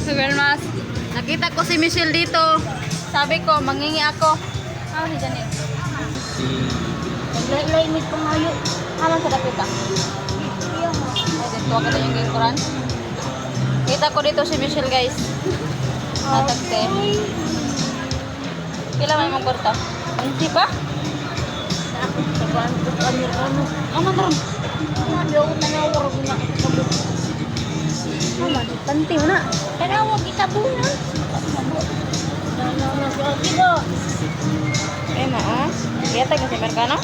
So girl mas, nakita ko si Michelle dito. Sabi ko, mangingi ako. Ano ni Janet? Laimit ko ngayon. Aman sa dapita? Ay, dito ako na yung gingkuran. Kita ko dito si Michelle guys. Natagte. Kailan may mong kurta? Hindi ba? Aman ron. Aman, panti mo na. Tanawag kita bulan. Eh, maa. Kaya tayo kasi Mercano?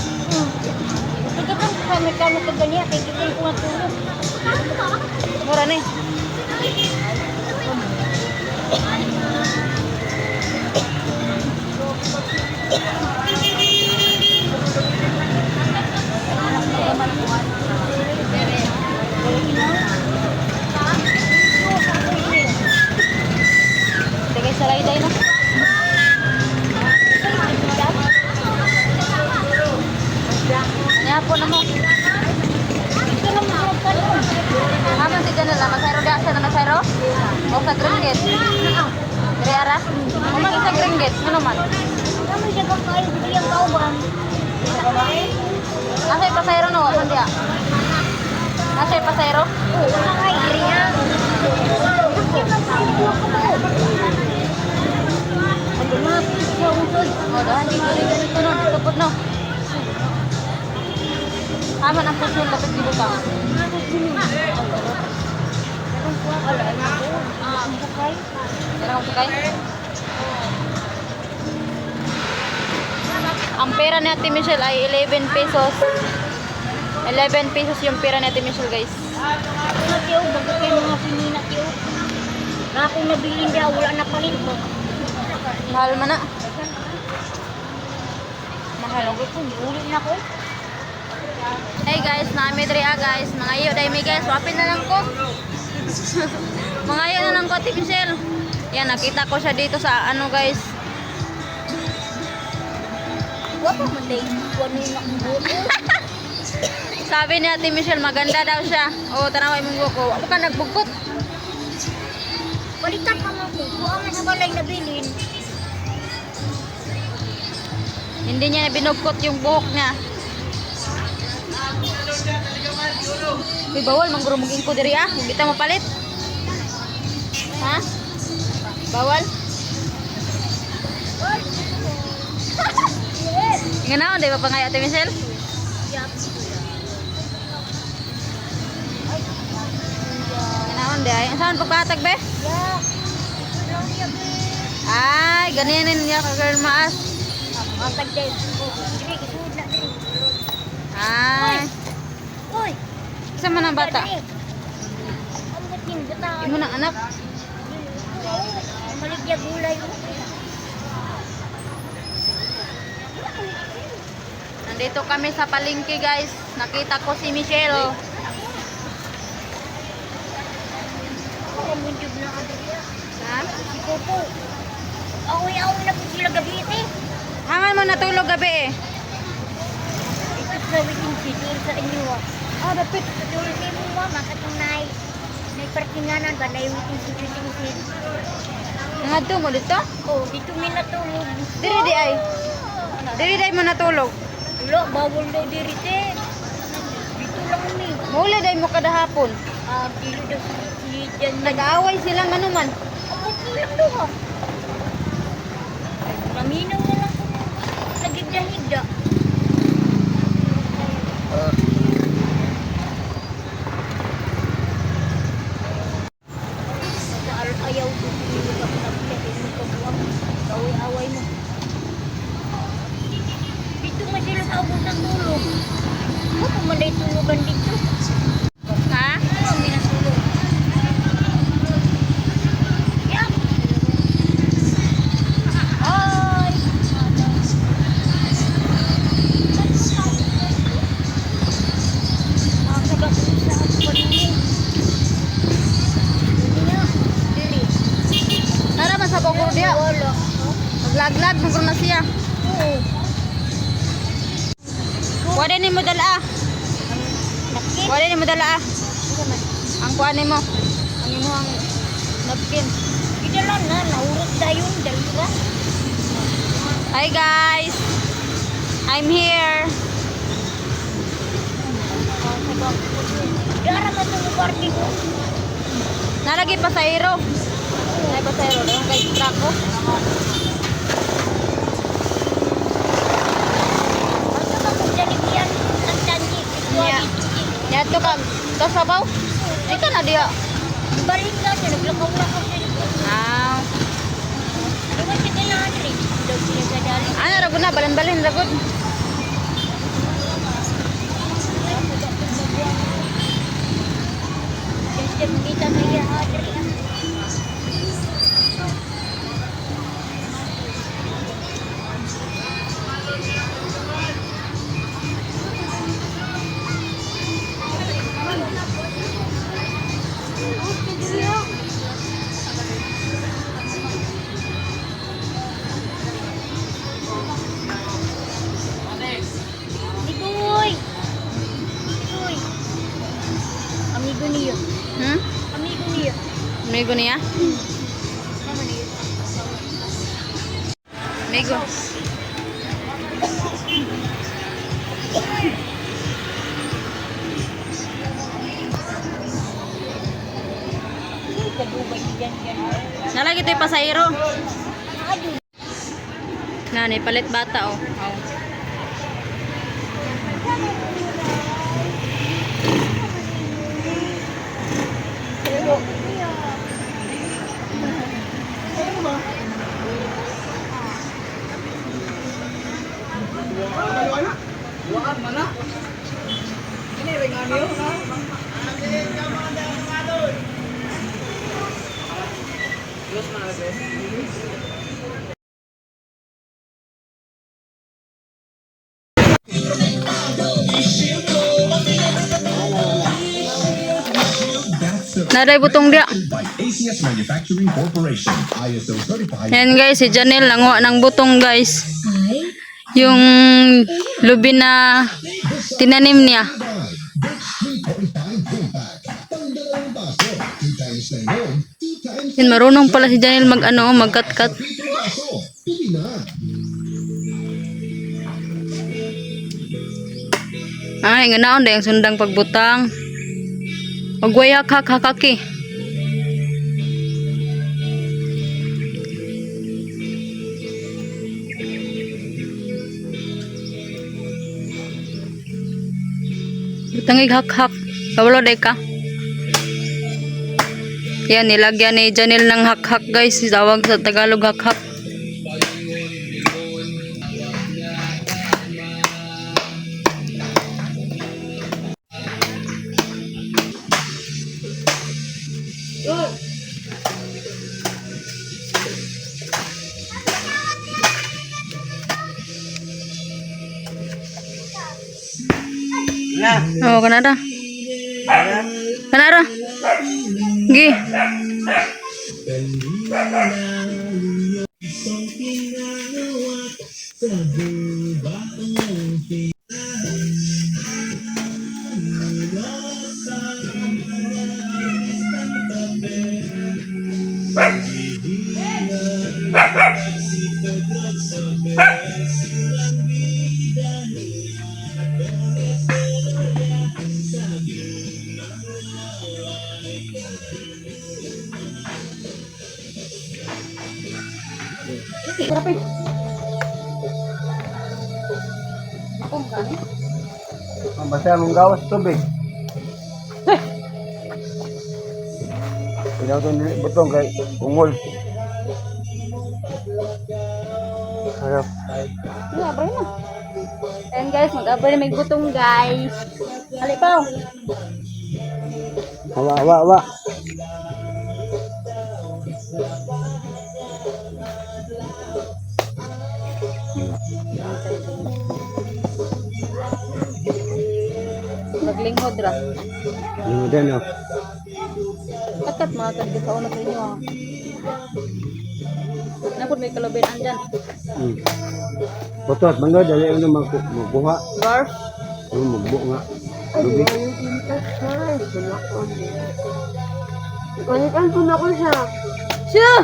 Pagkakang sa Mercano ka ganyan, kaya kita ko nga tulog. Mura na eh. Sige, salay-day na. Nyapo na mo. Aman si Janela, masayro di asa na masayro? O sa Gringgit? Dari ara? Umang sa Gringgit, ano man? Kami siya kakain sa iyang kauban. Nasa pasayro no, asan dia? Nasa pasayro? Oo, nakay, iriya. Ano na, siya usod. O, dahan di ganito no, tupod no. Aman ang puso, lapit di buka. Kailangan ko sakay? Ang pera ni Ate Michelle ay 11 pesos. 11 pesos yung pera ni Ate Michelle guys. Ako na tiyo, bago kayo mga sinina tiyo. Na akong nabilin diya, wala na palit mo. Mahal man na. Mahal ako po, ulit na ko. Hey guys, naami diri guys. Mga iyo dai mi guys, wapin na lang ko. Mga iyo na lang ko Ate Michelle. Yan, nakita ko siya dito sa ano guys. Wapa man day, kuno na ang buko. Sabi ni Ate Michelle, maganda daw siya. O, tanawa imong buko. Ako ka nagbugkot. Balikan pa mo ko, kuha man sa balay na bilin. Hindi niya binugkot yung buhok niya. Uy, bawal, manggurumugin ko diri ah. Huwag kita mapalit. Ha? Bawal? Nga na, di ba pa nga Ate Michelle? Nga na, di ay. Saan pagpatag be? Ay, ganyan niya ka-girl maas. Matag din. Dili, isuod na din. Ay, Uy! isa man ang bata. Ang bating bata. Imo ng anak. Maligya gulay. Nandito kami sa palengke guys. Nakita ko si Michelle. Ako munjog na kadali. Ha? Si Popo. Aoy-aoy na po sila gabi ito eh. Haman mo natulog gabi eh. Ito sa waiting schedule sa inyo ah. Ah, dapat. Schedule sa inyo ah. Makatong parkinganan ba na yung waiting schedule. Ngadto mo dito? Oh, dito may natulog. Diri di ay. Diri di mo natulog. Wala, bawal daw diri te. Dito lang ni. Muli day mo kada hapon. Dili daw si Jan. Nag-aaway silang ano man. Okay lang daw ha. Naminaw na lang ko. Nagigda-higda. Ayaw ko. Away-away mo. Dito nga sila sa abot ng tulog. Ako man day tulugan dito. Ha? Kami na tulog. Yap! Ay! Nakasagap ko sa ako kanina. Dili. Tara man sa bogor diha. Wala. Maglaglag mo na siya. Oo. Wala ni mo dala. Nakit. Wala ni mo dala. Ano man? Ang kuan mo. Ang imo ang Napkin. Idala na, naurot tayo, dalira. Hi guys! I'm here. Dara ka sa lugar dito. Nalagi pasayro. Ay pasayro doon kay truck ko. Ano ka kung janibyan ang tanji? Nya. Ya to ka sabaw. Ika na dia. Balik lang siya, naglakaw-lakaw siya. Ah. Ano ba siya kailangan rin? Daw siya kadali. Ano ra gud na balan-balan ra gud. Siya mangita na iya hadri. Amigoy! Amigoy! Amigo niyo. Hmm? Amigo niyo. Migo niya? Ano niyo? Migo. Kadugay diyan yan. Nalagi to pasayro. Ado. Nani palit bata oh. Oh. Naday butong dia. By ACS Manufacturing Corporation, ISO certified. Yan guys, si Janelle nanguha ng butong guys. Yung lubi na tinanim niya. Yan, marunong pala si Janelle magkat-kat. Ay, ganaon dahil sundang pagbutang. Magwayak hakaki. Butangig hak-hak. Kabalo day ka. Yan, nilagyan ni Janelle ng hak-hak guys. Tawag sa Tagalog hak-hak. Oh, kanara. Kanara. Gi. Basta mong gawas tubig. Ilaw ito butong kay ungol. Harap. Yeah, abay na. And guys, mag-abay na may gutong guys. Halipaw. Awa. Naglingkod ra. Yung din oh. Kakat mga kadyo sa una sa inyo ah. Napod may kalobin andyan. Butot bangga dali ano magbuha. Barf. Magbu nga. Lubi. Balikan ko na ko siya. Shoo!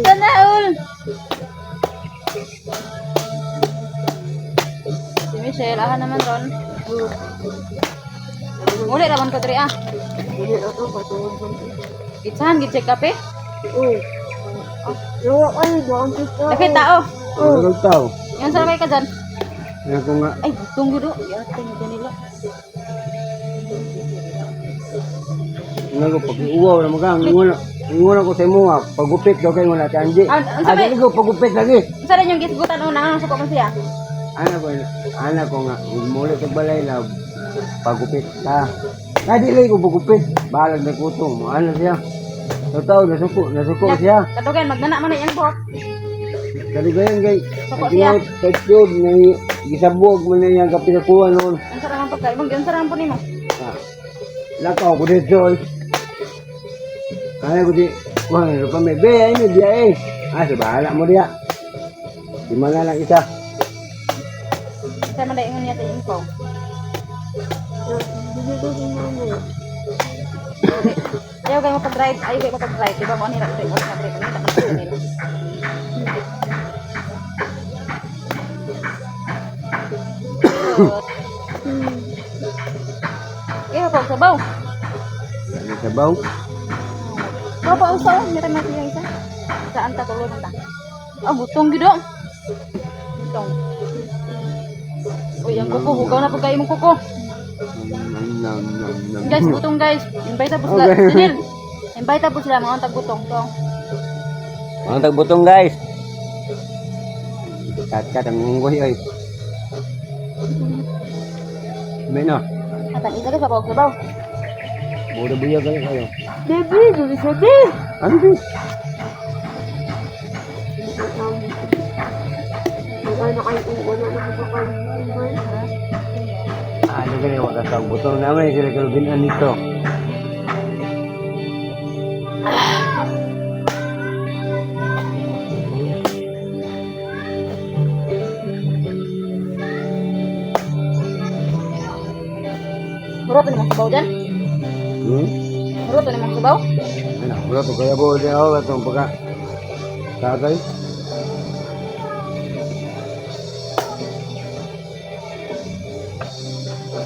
Sana all! Si Michelle, aha naman ron. Uli naman ko diri ah. Hindi ako patuloy ko. Itsahan, gid-check up eh. Oh. Yo, ay, doon ko. Lakay tao. Ano tao? Yan sa kay ka dyan. Ano ko nga? Ay, tunggu do. Yata nyo nila. Ano ko pag-uwaw na magang. Ingon ko sa imo nga. Pagupit daw kayo nga natin Angie. Ang sabi- Adi ko pagupit lagi. Sa rin yung gisgutan una, sa ko man siya. Anak ko nga. Muli sa balay na pagupit ka. Nadilay ko pagupit. Balag na kutong. Ano siya? Totoo, nasuko siya. Katugan, magnana man na yung buhok. Kali gayon gay. Suko Ang siya. texture na gisabog mo na yung kapinakuha noon. Ang sarang pagkain. Ang sarang po nimo. Lakaw ko dito. Kaya ko di. Wah, ano pa may be, ay may biya eh. Ah, sa bahala mo diya. Di man lang isa. Sa man ingon niya sa info. Hindi ko ginano. Ayaw kayo mapag-drive. Ayaw kayo mapag-drive. Diba mo nila? Ayaw kayo mapag-drive. Nila ko sa nila. Ayaw pa usabaw. Ano sa baw? Ayaw pa usaw. Meron na siya isa. Saan ta tulog ta? Ah, butong gido. Butong. Uy, ang kuko. Hugaw na pagkain mong kuko. Guys, butong guys. Invite po sila. Okay. Sinil. Invite po sila mga tag-butong. To. Ang tagbutong guys. Kat ang unggoy ay. May no. Atan isa guys, papaw-sabaw. Buda buya kayo. Baby, duli sa di. Ano di? Ano kayo uwan na nakapapal. Ano ka na makasang butong naman sila kalubinan nito. Muruto ni mong sabaw dyan? Muruto ni mong sabaw? Ano, wala to kaya po din ako itong pagka tagay.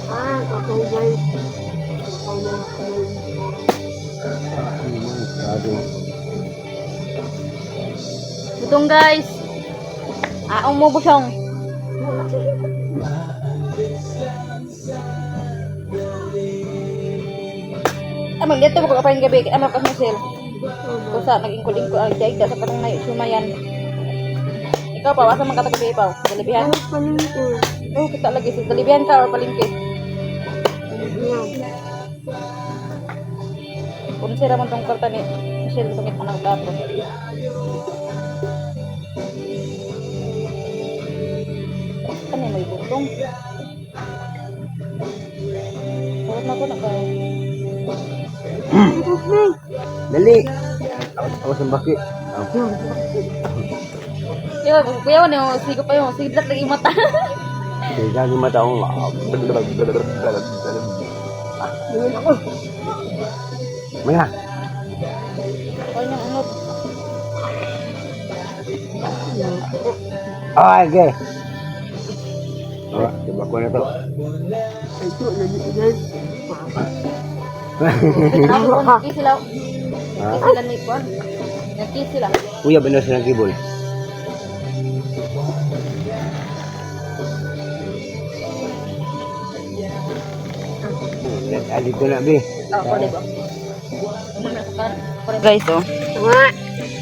Ah, okay guys. Butong guys. Aong mo busyong. Amang dito ko kapain gabi. Amang kas musil. Kung sa naging kuling ko ay daig sa kanong nayo sumayan. Ikaw pa wasa man ka gabi pa. Dalibihan. Ano palingko? Oh, kita lagi sa dalibihan ka or palingki. Yan. Kung sira man tong kwarta ni Michelle sungit man ang tato. Ano may butong? Huwag na ko na ka. Dali. Ako sa baki. Kuya, ano yung sigo pa yung siglat lagi mata. Kaya gagi mata akong Maya. O yung ano, Oh, okay. Oh, coba ko na to. Ito, naliigan. ako ko nagkis sila. Ha? Nagkis sila ni Juan. Nagkis sila. Kuya, benar silang kibol. Ali ko na, Bi. Oh, pwede ba? Guys, oh.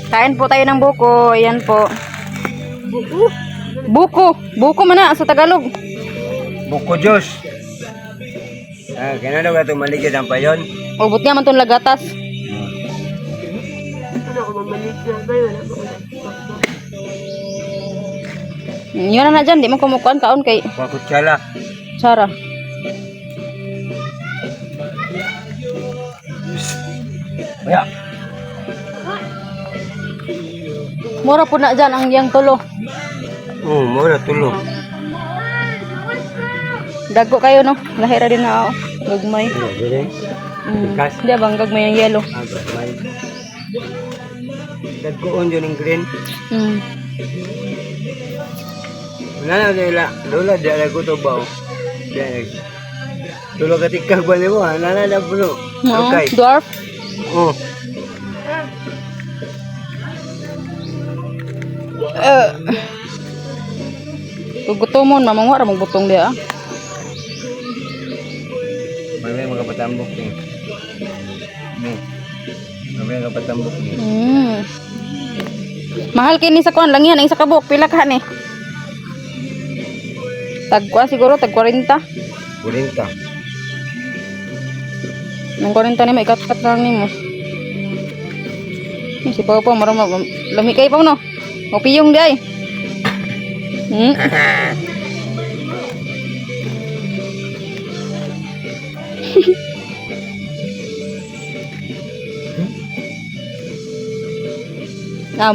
Kain po tayo ng buko. Ayan po. Buko. Buko man na sa Tagalog. Buko Diyos. Ah, kaya na daw maligid ang payon. Ubot nga man itong lagatas. Ano ako mamalik na ba yun? Yun na dyan. Di mo kumukuhan kaon kay Pakutsala. Sarah. Kaya. Mura po na dyan ang yang tulo. Mura tulo. Dago kayo no. Lahira din na ako. Gagmay. Ano, dire? Bigas. Di banggag mo yung yellow. Agad may. Nagkuon yun yung green. Wala na nila. Lola, di alam ko to ba? Lola katikag ba niyo? Wala na puno. Okay. Dwarf. Oh. Gugutomon, mamangwa ra magbutong dia. May mga patambok ni. May mga patambok ni. Mahal kini sa kuan lang yan, ang isa ka buok pila ka ni. Tagkuan siguro tag 40. 40. Nang 40 ni may kat-kat lang nimo. Si Papa marama lami kay pa no. O piyong di ay.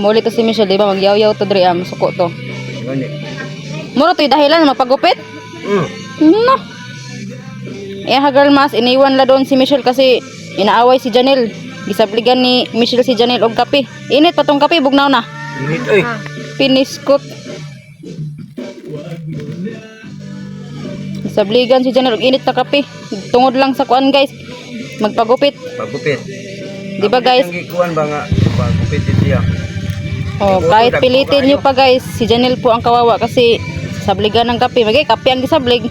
Muli to si Michelle, di ba? Magyaw-yaw to dre, masuko to. Gani. Muro to'y dahilan, magpagupit? No. Girl mas, iniwan la doon si Michelle kasi inaaway si Janelle. Gisabligan ni Michelle si Janelle og kape. Init pa tong kape, bugnaw na. Init oy. Piniskot. Gisabligan si Janelle og init na kape. Tungod lang sa kuan guys. Magpagupit. Pagupit. Di ba guys? Ang gikuan ba nga pagupit siya. Kahit pilitin nyo pa guys, si Janelle po ang kawawa kasi sabligan ng kape. Magay kape ang gisablig.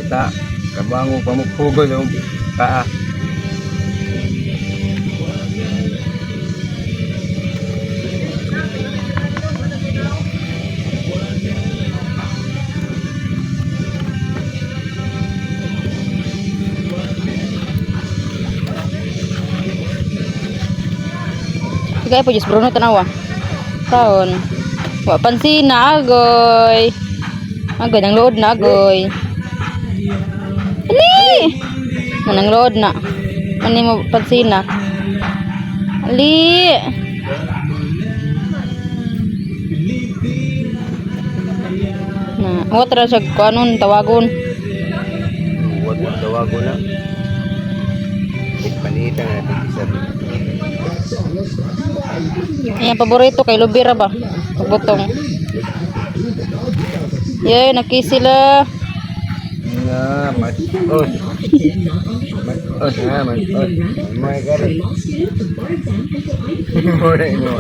Kita kabango pamukpugo yung kaa. Kaya po just Bruno tanawa. Taon. Wa pansin na agoy. Agoy nang load na agoy. Ali. Nang load na. Ani mo pansin na. Ali. Na, watra siya kanon tawagon. Huwag mo tawago na. Panitan natin isa. Ayan, paborito kay Lubira ba? Pagbutong. Yay, nakis sila. Na, mat-os. Mat-os na, mat-os. May galit. Mura ino.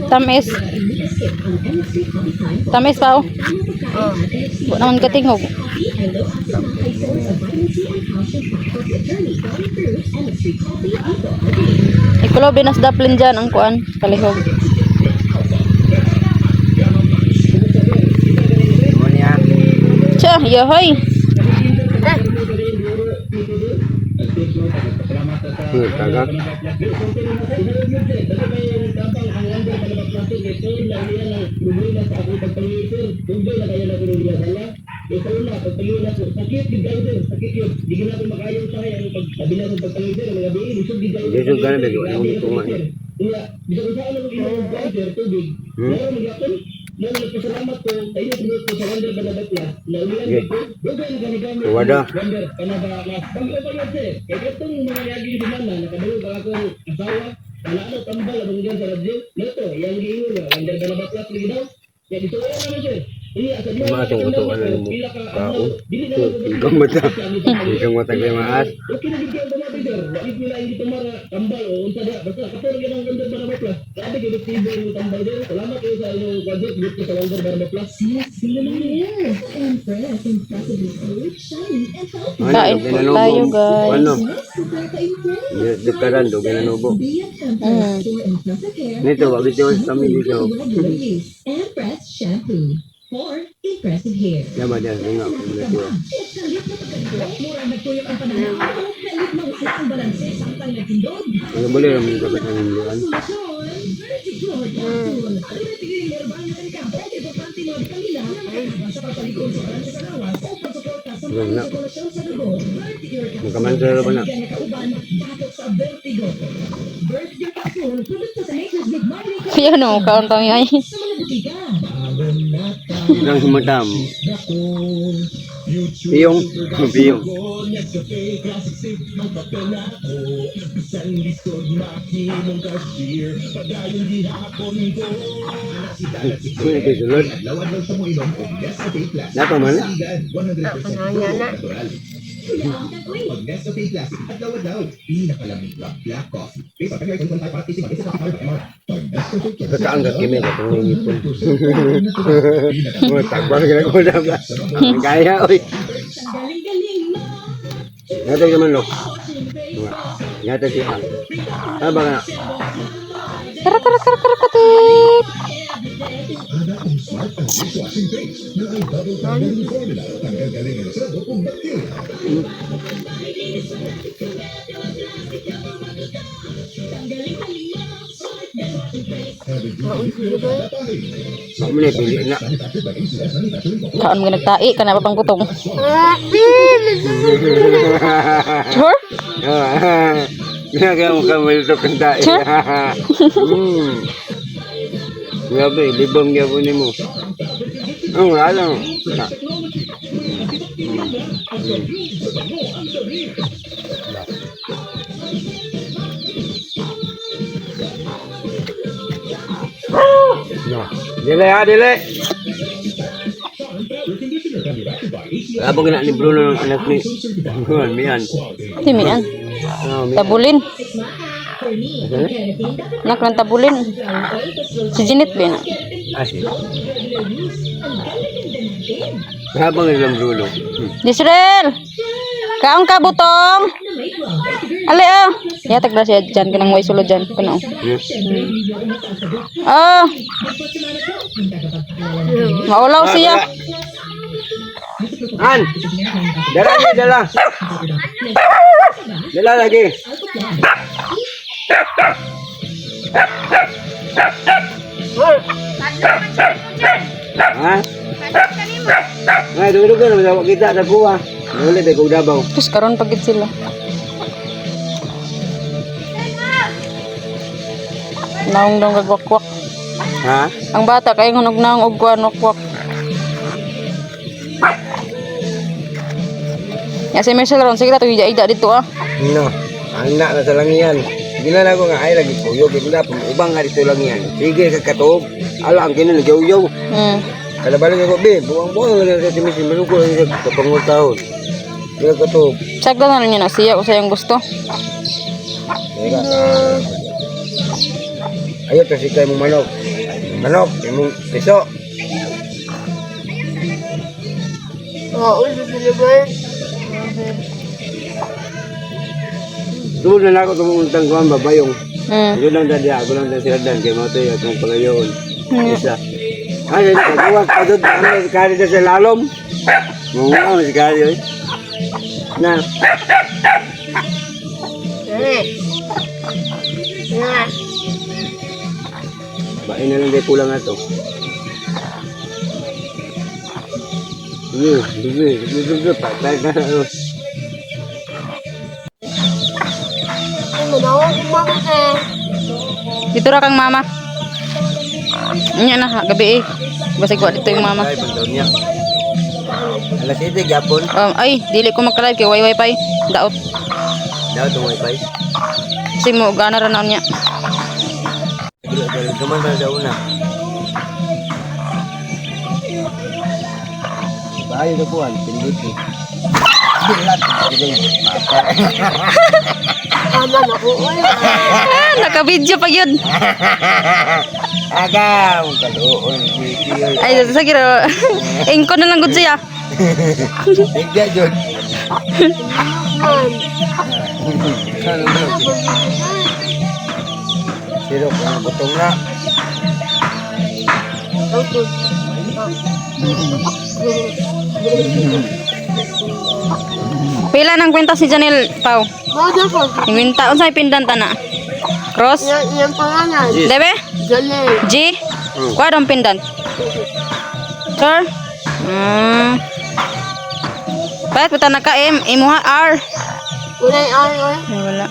Tamis. Tamis pa oh. Buat naman katingog. Ikulo binas daplin dyan ang kuan kalihog. Mo niya. Tsa, yahay. Tagak. Jesog ka na ba? Wala akong tunga niya. Wada. Masang kutuan na mo tao. Ikang mata. Ikang mata kaya maas. Kain po tayo guys. Ano? Dekaran do ginanubo. Nito wag ito sa family ko. Dapat dia tengok benda tu. Kalau boleh lah minta pesanan dulu kan. Belum nak. Muka mantra apa nak? Yan o, kaon kami ay. Yang semacam piung, piung. Ini kesulut. Dapat mana? Pag Nescafe Classic at lawad-lawad, pinakalamig na black coffee. Based on February 25 para tasting mag-isa sa ml. Pag Nescafe Classic. Kaanggap kami sa pangingipon. Tagbang sila ko na ba? Kaya, oy. Ngata ka man, lo. Ngata siya. Apa ka na? Tara, tara, tara, tara, katik. Ada ang smart and dishwashing base na ay double carbon formula. Tanggal galing ang sarap kung bacteria. Mak mana pilih nak? Kaon mo nagtai, ka na pa pang kutong. Sure? Kaya muka melutok kentak. Grabe, libang dia pun ni mo. Oh, alam. Nah, dile ya, dile. Apa kena ni Bruno anak ni? Mian. Si Mian. Tabulin. Nak lang tabulin. Si Janet ba na? Asyik. Apa ni dalam Bruno? Disrel! Kaong ka butong! Ali ah! Yatag na siya dyan. Kanang way sulod dyan. Kano? Ah! Maulaw siya. An! Dala ni, dala. Dala lagi. Ha? Ay, dulu kan sama kita ada kuah. Boleh deh kau dabaw. Terus karon pagit sila. Naong daw gagwakwak. Ha? Ang bata kay ngunog naong og kuan wakwak. Ya si Michelle ron sige to ida dito ah. No, anak na sa langian. Ginala ko nga ay lagi kuyo gina ibang nga dito langian. Sige ka katog. Alam kini nagyaw-yaw. Kada balik ko be, buang-buang na sa Michelle menuko sa kapangul taon. Sige katog. Sagda na niya na siya kung sayang gusto. Sige ka. Ayo to sikay mo manok. Manok, imong piso. Oo, sila Tulo na ako tumuntang kuan babayong. Mm. Yun lang dadi ako lang sila dan kay mo tayo atong pagayon. Isa. Ay, pagkuwag pa doon, ano, kari na sa lalom. Mungaw, si kari, oy. Na. Bain na lang day kulang na to. Sige, patay na. Dito ra kang mama. Nya na gabi eh. Basig ko dito yung mama. Ay, pagdaw niya. Alas 7, gapon. Ay, dili ko magka-live kay wifi. Daot. Daw itong wifi. Kasi mo gana ra na niya. Kaman ba daw una? Bahay ito po, pinigit eh. Naka-video pa yun. Agaw, kaluon, video. Ay, sa kira. Engko na lang gud siya. Tigda, Jod. Siro, kung butong na. Pila ng kwintas ni Janelle, Pau? Mother ko. Yung kwinta, unsay pendant na? Cross? Yan pangalan. Yes. Debe? Janel. G? Kuha dong pendant. Sir? Bakit punta na ka M? Imuha R. Wala yung araw. Ay, wala.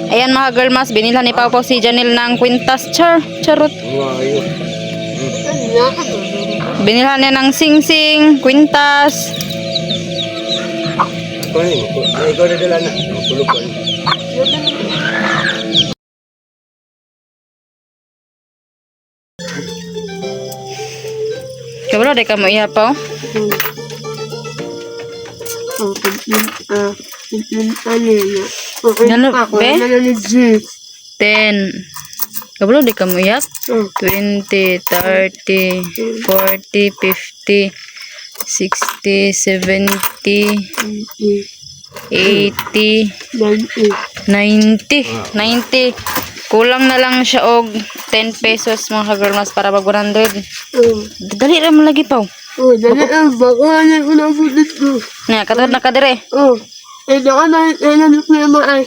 Ayan mga girl mas, binilhan ni Pau Pau si Janelle ng kwintas. Charot. Wow, ayun. Binilhan niya ng sing-sing, kwintas. Ikaw yun. Ikaw na dala na. Tulog ko. Kabalo, di ka mo iya Pau. Ano, be? 10. Kabalo, di ka mo iyak? 20, 30, 40, 50, 60, 70, 80, 90. Kulang na lang siya og 10 pesos mga girl mas para mag 100. Dali ra mo lagi Pau. Oh, dali ang bakalan ko na bulit ko. Na, katod na ka dire. Oh, eh, daka na ilan ko yung maay.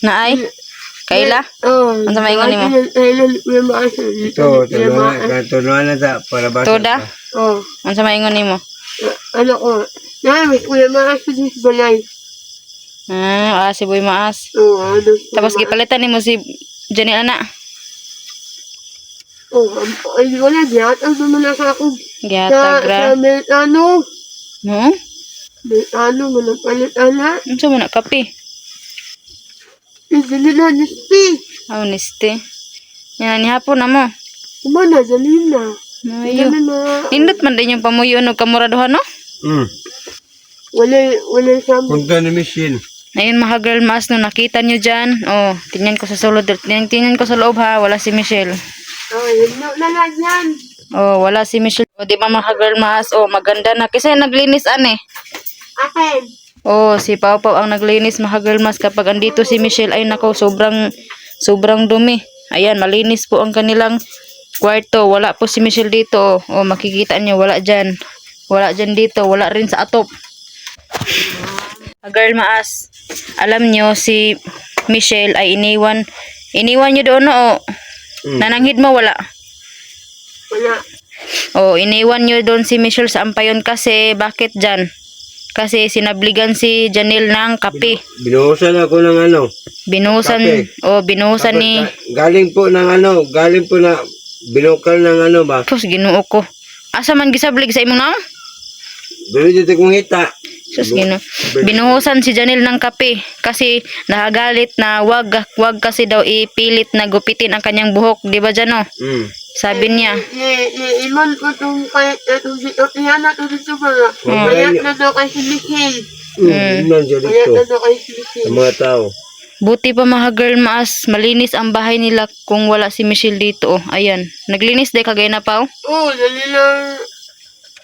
Na ay. Kaila? Oh, Ano maingon nimo? ilan ko yung maay. Ito, tunuan na ta. Para basa. Toda? Oh, Unsa maingon nimo? ano ko. Namin, kuya maay ko din sa balay. Si Boy Maas. Oh, ano. Tapos gipalitan nimo si Janelle ana. Oh, ay, wala, diyan. Ang naman na sa ako. Gihatag ra. Sa Melano. No? Melano, malapalit, ana. Unsa man na kape? Dali na, nispi. Honesty. Yan ni hapon na mo. Kumana, dali na. Ayo. Dali na. Nindot man din yung pamuyo no kamuraduhan no? Wala sa Punta ni Michelle. Ayun mga girl mas no nakita nyo dyan. Oh, tingnan ko sa sulod. Tingnan ko sa loob ha. Wala si Michelle. Oh, yun na lang yan. Oh, wala si Michelle. O, di ba mga girl mas? Oh, maganda na. Kasi naglinis ane. Akin. Oh, si Pau Pau ang naglinis mga girl mas. Kapag andito si Michelle, ay nako, sobrang dumi. Ayan, malinis po ang kanilang kwarto. Wala po si Michelle dito. Oh, makikita nyo, wala dyan. Wala dyan dito. Wala rin sa atop. Mga girl maas. Alam nyo, si Michelle ay iniwan nyo doon, no? Nananghid mo, wala. Wala. Oh, iniwan nyo doon si Michelle sa ampayon kasi, bakit dyan? Kasi sinabligan si Janelle ng kape. Binuhusan ako ng ano. Binuhusan, Kape. binuhusan ni, Galing po na binukal ng ano ba? Pus, ginuo ko. Asa man gisablig sa imong nang? Dali dito kong hita. Sus, binuhusan si Janelle ng kape kasi nakagalit na wag kasi daw ipilit na gupitin ang kanyang buhok, di ba dyan, no? Sabi niya, Iman ko itong kahit itong yan na ito dito ba? Kaya na daw kay si Michelle. Nandiyan Kaya dito. na daw kay si Sa Michelle. mga tao. buti pa mga girl maas, malinis ang bahay nila kung wala si Michelle dito. Oh, ayan, naglinis de kagay na Pau. Oh, dali lang.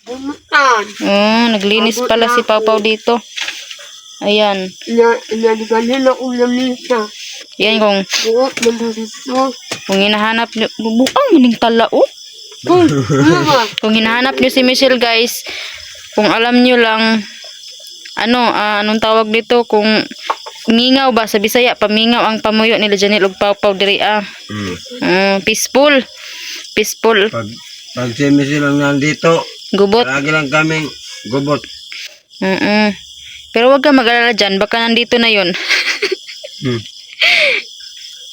Bumutan. Oh, naglinis pala si Pau Pau dito. Ayan. Inaligalin akong lamisa. Yan Buot na dito. kung hinahanap nyo, bubuang maning tala oh. Kung hinahanap nyo si Michelle guys, kung alam nyo lang, anong tawag dito, kung ngingaw ba, sa Bisaya, pamingaw ang pamuyo nila Janelle og Pau Pau diri peaceful. Peaceful. Pag si Michelle lang nandito, Gubot. lagi lang kaming gubot. Pero wag ka mag-alala dyan, baka nandito na yun.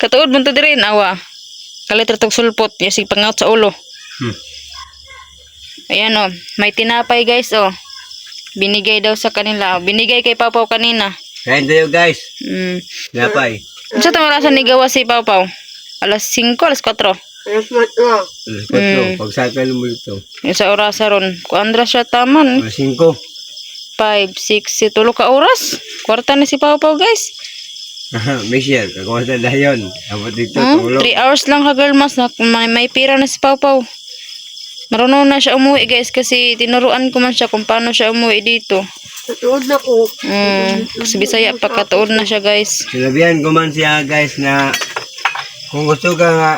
Katuod mo to diri, awa. Kalitratog sulpot, yasig pangaut sa ulo. Ayan oh, may tinapay guys oh. Binigay daw sa kanila. Binigay kay Pau Pau kanina. Kain tayo guys. Napay. Sa tamarasan ni gawa si Pau Pau? Alas 5, alas 4. Alas mato. Alas 4. Pagsakal mo ito. Yung sa orasa ron. Kuandra siya taman. Alas 5. 5, 6, 7 ka oras. Kwarta na si Pau Pau guys. Michelle, kakuha na yun. Dapat dito, 3 tulog. hours lang ka girl mas. May pira na si Pau Pau. Marunong na siya umuwi guys kasi tinuruan ko man siya kung paano siya umuwi dito. Katuod na ko. Sa Bisaya pa katuod na siya guys. Sinabihan ko man siya guys na kung gusto ka nga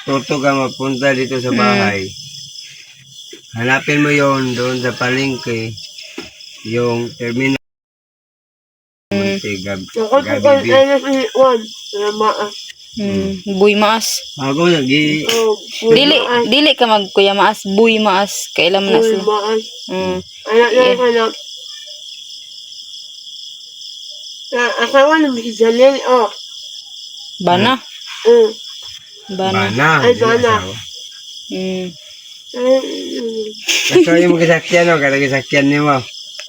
Toto ka mapunta dito sa bahay, hanapin mo yon doon sa palengke, yung terminal. Gabi. Buy maas. Ako lagi. Dili ka mag kuya maas, buy maas. Kailan mo na sila. Yeah. Asawa naman si Janelle, oh. Bana. Bana. Bana. Bana. Mm. Gusto yung kasakyan o, kada kasakyan niyo mo.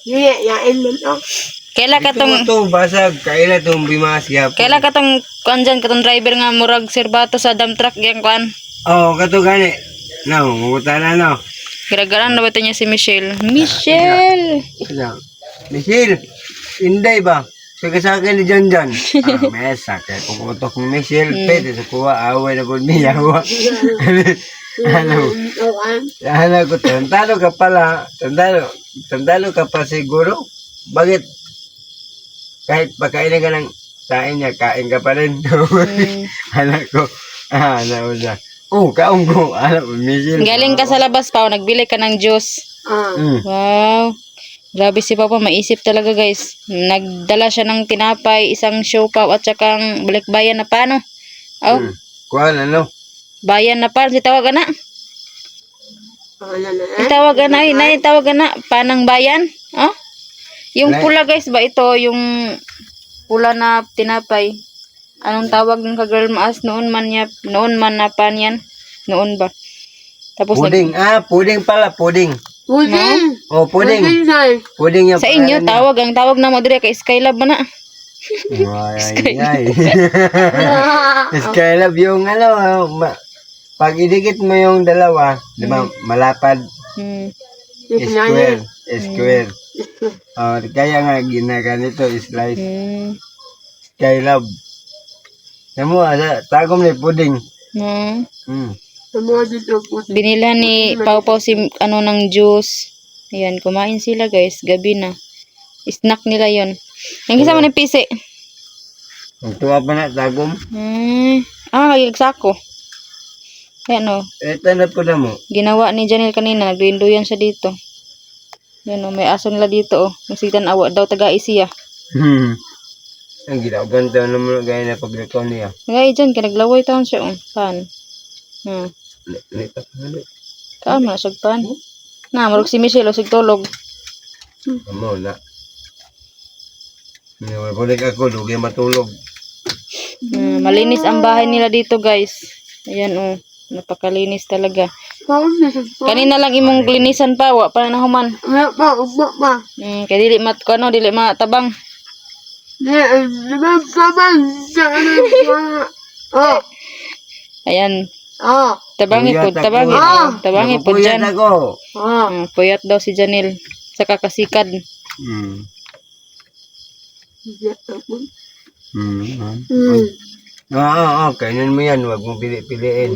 Yain man, oh. Kailan ka tong Ito, basag. Kailan itong bimas gap. Kailan ka tong kuan dyan, katong driver nga murag serbato sa dump truck yang kuan. Oo, kato gani. No, mabuta na no. Garagaran na ba ito niya si Michelle? Michelle! Michelle, Inday ba? Sige sa akin ni John John. Mesa, kaya kung utok ni Michelle, pwede sa kuha, away na po niya. Ano ko, tandalo ka pala. Tandalo ka pa siguro. Bakit? Kahit pagkain ka ng kain niya, kain ka pa rin. Anak ko, anak ko siya. Kaong ko, anak ko, Michelle. Galing ka sa labas pa, nagbili ka ng juice. Wow. Grabe si Papa, maisip talaga guys. Nagdala siya ng tinapay, isang siopaw at saka ang balikbayan na pano. Kuhan, ano? Bayan na pa, si tawag na. Itawag na, tawag na, panang bayan. Oh? Yung pula guys ba ito, yung pula na tinapay. Anong tawag ng ka-girl maas? Noon man na pan yan. Noon ba? Tapos Puding, puding pala, puding. Puding. Oh, puding. Puding yung sa inyo, ang tawag na mo dire kay Skylab ba na? Ay. Skylab yung ano, pag idikit mo yung dalawa, di ba, malapad, square. Kaya nga ginaganito, slice. Skylab. Namu, tagom ni puding. Binila ni Pau si ano ng juice. Ayan, kumain sila guys, gabi na. Snack nila yon. Ang isa mo ni pisi. Ang tuwa pa na, tagom. Nagsako. Ayan o. Ito na po na mo. Ginawa ni Janelle kanina, nagrinduyan siya dito. Ayan o, may aso nila dito o. Masitan awa daw taga-isiya. Ang ginawan daw naman gaya na paglikaw niya. Gaya dyan, kinaglaway taon siya o. Pan. Kaan mo na siya pan. Marog si Michelle o sigtulog. Amo na. Balik ako, lugi matulog. Malinis ang bahay nila dito guys. Ayan o. Napakalinis talaga. Kanina lang imong linisan pa, wa pa na human. Kaya dili matabang. Ayan. Tabangi po dyan. Puyat daw si Janelle sa kakasikad. Kainin mo yan, huwag mong pili-piliin.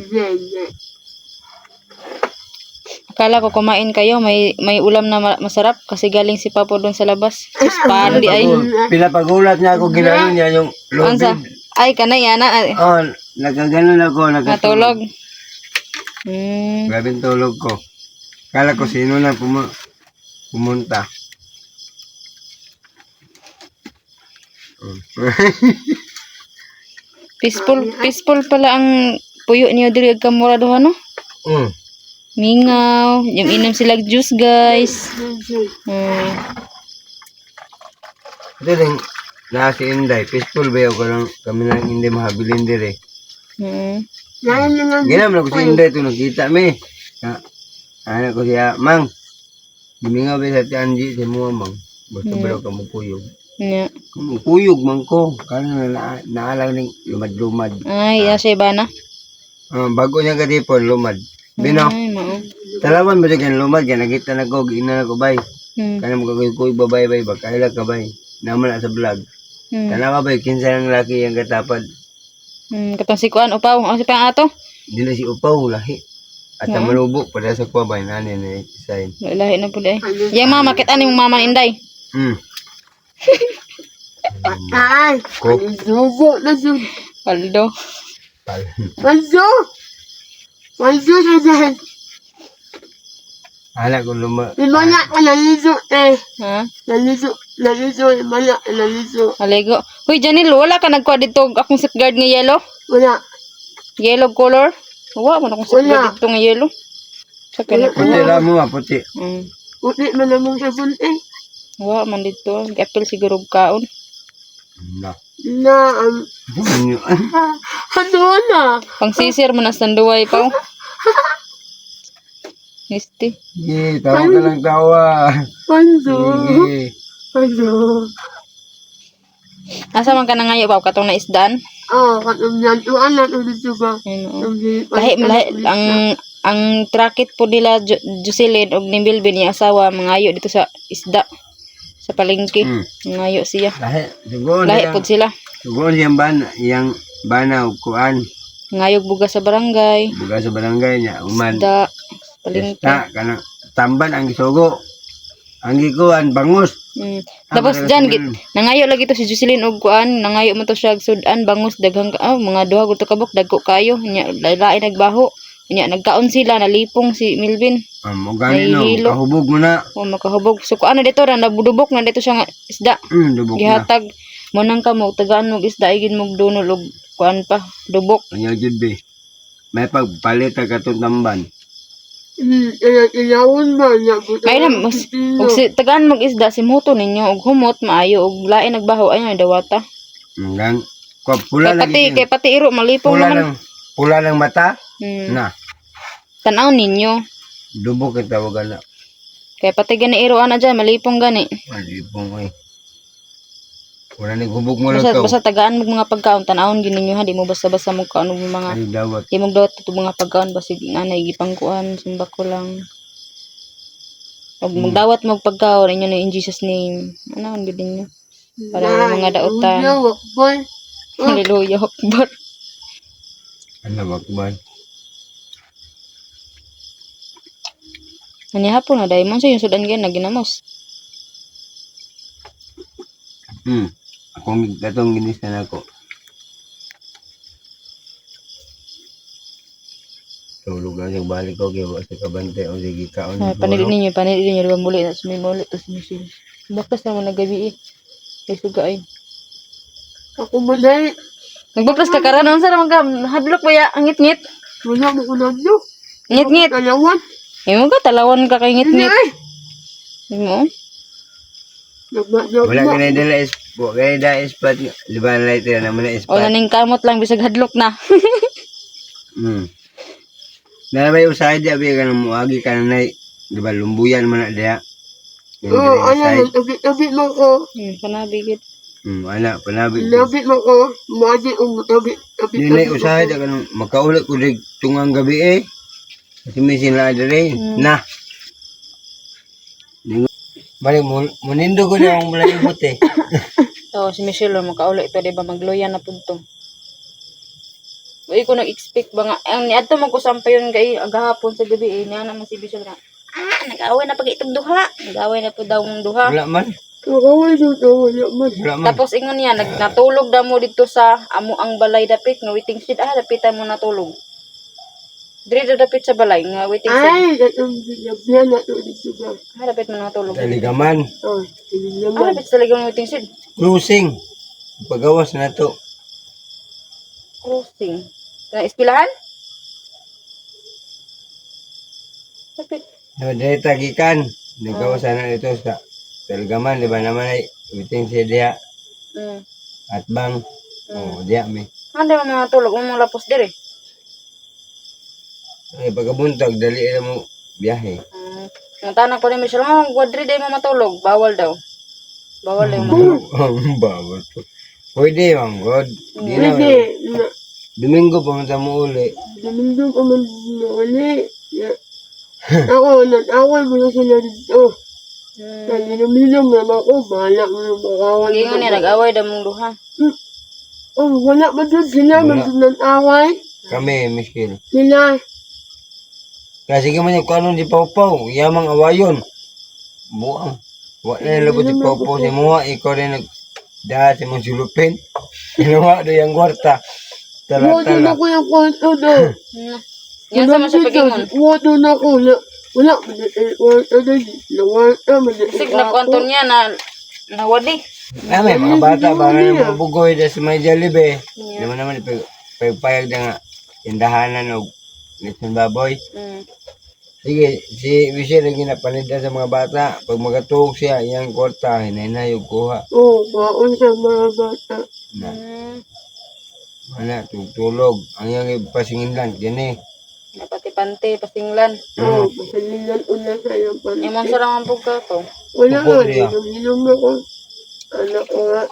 Akala ko kumain kayo, may ulam na masarap kasi galing si Papa doon sa labas. Pandi ay. Pinapagulat niya ako, ginanon niya yung lobid. Ay, kanay, ana. Nagkaganon ako, natulog. Grabing tulog ko. Kala ko sino na pumunta. Peaceful pala ang puyo niyo diri ag kamura do ano? Mingaw, yung inom sila juice guys. Ito lang, nasi Inday, peaceful ba yun ko lang kami lang hindi mahabilin dire. Ginam na ko si Inday ito, nakita mi. Ano ko siya, Mang, gumingaw ba sa ti Angie, si mga Mang. Basta ba ka mo kuyog. Kuyog man ko, kaya naalang ng lumad-lumad. Ay, siya ba na? Bago niya katipon, lumad. Bino, talawan ba siya lumad, kaya nakita na ko, ina na ko bay. Kaya mo kakuy babay-bay, bakaila ka bay. Naman na sa vlog. Tanawa bay, kinsa ng laki yung katapad. Katong si Kuan, upaw, ang si pang ato? Hindi na si upaw, lahi. At ang manubok, pada sa kuwa bay, nani na isahin. Lahi na po day. Yang mama, kita ni mong mama Inday. Patay. Ko. Subo na sud. Paldo. Paldo. Manso na dyan. Anak ko luma. Limana ka naliso eh. Ha? Naliso. Limana ka naliso. Aligo. Hoy, Janil, wala ka nagkuha dito akong safeguard nga yellow? Wala. Yellow color? Wala man akong safeguard Wala. dito nga yellow. Sa kanya. Puti lang mo, puti. Uti man namang sabon eh. Wala man dito. Gapil siguro og kaon. Na. Na, ano na? Pang sisir mo na sanduway pa. Misti. Sige, tawa ka lang tawa. Manso. Sige. Manso. Asa man ka na ngayo pa katong na isdan? Katong yan. Tuan na ito dito ba? Ano? Lahi ang trakit po nila Jocelyn og ni Bilbin yung asawa mangayo dito sa isda sa palengke. Mangayo siya. Siguro Lahi po sila. Siguro yung bana o kuan. Ngayog bugas sa barangay. Buga sa barangay niya. Uman. Isda. Palengke. Esta, kanang tamban ang gisugo. Ang gikuan, bangus. Tapos dyan, nangayo lagi to si Jocelyn og kuan, nangayo mo to siya sudan, bangus, daghang, mga duha gusto kabok, dagko kayo, nya lain nagbaho, nya nagkaon sila, nalipong si Milvin. Mo gani no, Nahihilo. kahubog mo na. O makahubog. So kuan dito ra nabudubok na dito siya nga isda. Dubog na. Gihatag mo nang ka mo tagaan mo isda igin mo dunol og kuan pa, dubok. Kanya jud be. May pagpalit ka katong tamban. Ilawon ba niya? Kaya na mas og si tagaan mo isda si muto ninyo og humot maayo og lain nagbaho ay dawata. Hanggang pula Kay pati iro malipong naman. Pula ng mata. Hmm. Na, Tanaw ninyo. dubog ang tawagan na. Kaya pati gani iro ana dyan, malipong gani. Malipong eh. Wala nang hubog mo lang Basta tagaan mo mga pagkaon, tanawon gini nyo ha, di mo basta-basta mo kaano mo mga, Ay dawat. di mo dawat ito mga pagkaon, basta nanay, gipangkuan, sumba ko lang. Pag magdawat mo og pagkaon, inyo na in Jesus name. Ano, gini nyo. Para yung mga dautan. Boy. Hallelujah, Akbar. Ano bakban? Ano hapon na, dahil mo sa yung sudan gan, naginamos. Akong katong ginisan ako. Tulog na yung balik ko kaya sa kabante o sige kaon. Panilin ninyo, diba muli na sumimuli, tapos misil. Bakas naman nagabi eh. Kay sugain. Ako malay. Nagbaklas ka karan, ano sa naman ka, hadlok ba ya, ang ngit-ngit? Wala mo ko na nyo. Ngit-ngit. Kalawan. Imo ka, talawan ka kay ngit-ngit. Ay. Imo? Wala ka na dala ispo. Kaya da ispat. Liban na ito naman na O ispat. naning kamot lang, bisag hadlok na. Nalabay usahay di abi ka na muagi ka na na. Diba lumbuyan man na diya. Ano, tabi mo ko. Panabigit. Anak, panabi. Tabi mo ko. Madi tabi. Di na usahay di ka na makaulit ko di tungang gabi eh. Kasi may sila dali. Na. Balik, munindo ko na akong mulai ibot eh. Oo, si Michelle, makauli ito, diba, magloyan na po ito. Uy, ko nag-expect ba nga, ang niadto mo ko sampay yun kay agahapon sa gabi eh, niya naman si Michelle nga, nag-away na pag itong duha, nag-away na po daw ng duha. Wala man. Wala man. Wala man. Tapos ingon niya, natulog daw mo dito sa amo ang balay dapit, nga waiting shed, dapitan mo natulog. Diri daw dapit sa balay, nga waiting shed. Ay, gatong sinabyan na to dito ba. Dapit mo natulog. Taligaman. Oh, sinabyan. Dapit sa ligaw ng waiting shed. Cruising. Pagawas na to. Crossing. Na ispilahan? Dapit. Dahil tagikan. Nagkawasan na ito sa Taligaman. Di ba naman ay biting siya diya. At bang. O, diya mi. Hindi mo matulog, mo lapos diri. Ay, pagkabuntag, dali na mo biyahe. Ang tanak ko ni Michelle, guwadri day mo matulog. Bawal daw. Bawal daw matulog. Bawal po. Pwede, mang God. Di na. Pwede. Domingo pumunta mo uli. Domingo ka man uli. Ako, nag-awal mo na sila dito. Nag-minum naman ako. Bahala mo na makawal. Hindi nga niya, nag-away daw mong duha. Oh, wala ba doon sila? Wala. Nag-away? Kami, Michelle. Sila. Kasi ka man yung kanon di Pawpaw, yamang awayon. Buang. Wala na labot di Pawpaw si Mua, ikaw rin nagdahat si mong sulupin. Ginawa do yung kwarta. Buwan Tala-tala. ko yung kwarto doon. Yan sa man siya pag-ingon. Wala na ako. Wala. Wala na. Sig nagkonton niya na nawadi. May mga bata ba nga mabugoy na sa may Jollibee. Naman naman pagpayag na nga tindahanan o lechon baboy. Sige, si Michelle ang ginapanida sa mga bata. Pag magatuog siya, iyang kwarta, hinay-hinay yung kuha. Oo, baon sa mga bata. Na, wala, tulog. Ang iyang pasingin lang, yan eh. Napati-pante, pasinglan. Oo, pasalilan una sa iyong panit. Imong sarang ang pugka to. Wala Tubo nga, niya. hinong ako. Anak ko nga.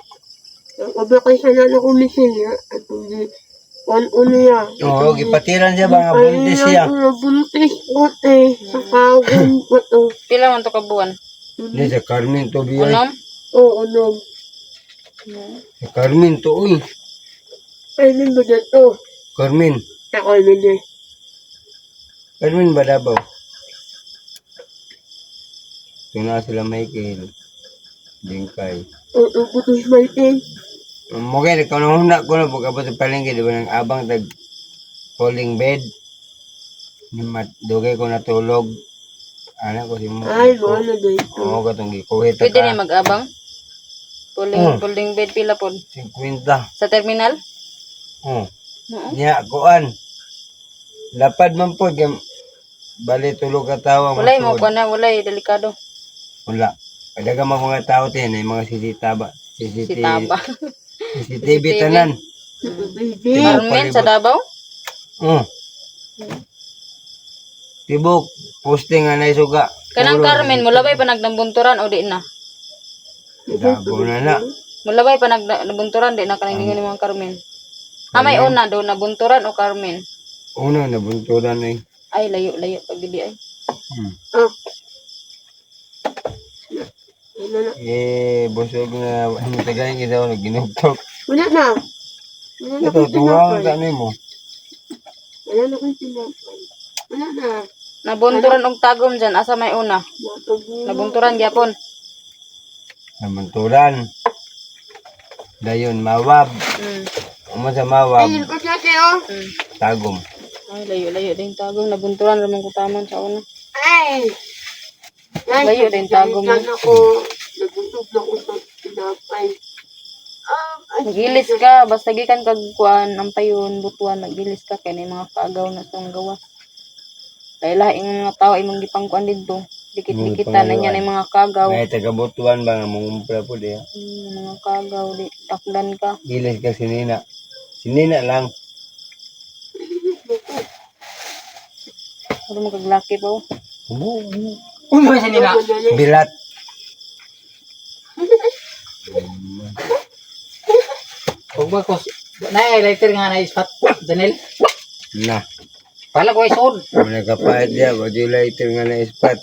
Nakabakay sa lalo ko ni Sina. At hindi, ano niya. Oo, gipatiran siya ba nga buntis siya. Buntis ko sa kawin ko to. Pila man to ka buwan? Hindi, sa Carmen to biyoy. Unom? Oo, no. Sa Carmen to, uy. Ay, min ba dito? Carmen. Ako, min eh. Carmen ba Davao? Ito na sila Michael. Bingkay. Oo, putos may tin. Mungkin ikaw nang huna ko na pagkabot sa palengke, di ba nang abang tag falling bed. Dugay ko natulog. Anak ko si mo. Ay, wala dito. Oo, katong gikuhit Pwede ka. niya mag-abang? Puling bed pila po. 50. Sa terminal? Oo. Oo. Nya, kuan. Lapad man po. Bali tulog ka tawa. Walay mo ko na, walay, delikado. Wala. Kadaga mga tao tin, ay mga sisitaba. Si Taba. CCTV tanan. Baby. Carmen sa Davao? Oo. Tibok, posting nga na isuga. Kanang Carmen, mulabay pa nagnambunturan o di na? Dabo na na. Mulabay pa nagnambunturan, di na kanang ni mga Carmen. May una doon, nabunturan o Carmen? Una, nabunturan eh. Ay, layo pag di ay. Ah. Wala na. Busog na hinitagayin kita ako nagginugtok. Wala na. Wala na Ito, akong tuwang tinapay. tanay mo. Wala na akong tinapay. Wala na. Nabunturan og tagom dyan, asa may una? Nabunturan gyapon. Nabunturan. Dayon, mawab. Uma sa mawab, Ayun ko siya kayo. tagom. Ay, layo din tagom. Nabunturan ramang kutamon sa una. Ay. Layo din tagom mo. Nagusog ako. Nagusog na ako sa tinapay. Nagilis ka, basta gikan kag kuan ang payon, butuan, nagilis ka kay may mga kaagaw na tong gawas. Lain-lain mga tao imong gipangkuan didto. Dikit-dikitan na niya ng mga kagaw. May tagabutuan ba nga mangumpra po diya. Mga kagaw, di takdan ka. Gilis ka sinina. Sinina lang. Ano mo kaglaki pa oh. Uno ba siya nila? Bilat. Huwag ba ko, na-lighter nga na ispat, Janel. Na. Pala ko isod. Wala kapahit diya. Wadi lighter nga na ispat.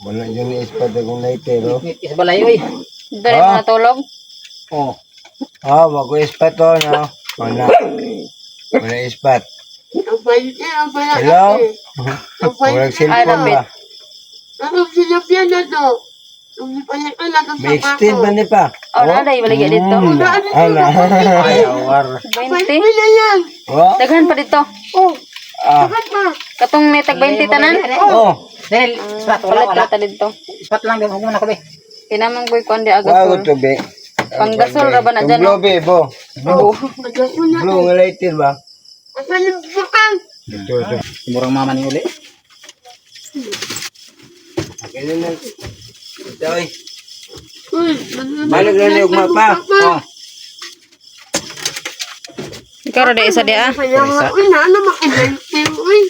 Wala dyan na ispat akong lighter. Oh. Isa balayo eh. Dali mo natulog. Oh. Wag ko ispat to. No? Wala. Wala ispat. Ang balit eh, ang balit. Hello? Ang balit Walang eh. cellphone ba? Ang sinapyan na to. Ang ipalik ka lang May extend ba ni pa? Oh, naday baligya dito. Ala. Ayawar. 20. Pila yan. Oh? Daghan pa dito. Oh, Ah. bakit pa? Katong may tag 20 tanan. Oh. Janel, ispat, wala, Palit wala. ka ta dito. Ispat lang, huwag mo na ko be. Kinamang boy ko andi Wago agasol. to be. Panggasol ra ba na dyan, Blue be bo. Oh. Magaso na. Blue nga lighter ba? Asan yung bakang? Ito ito. Murang mama ni uli. Kaya na. Ito ay. Uy, Balag na niyog mapa. Oh. Ikaw ra di isa di ah. Kaya nga, uy, naano makinay. Uy,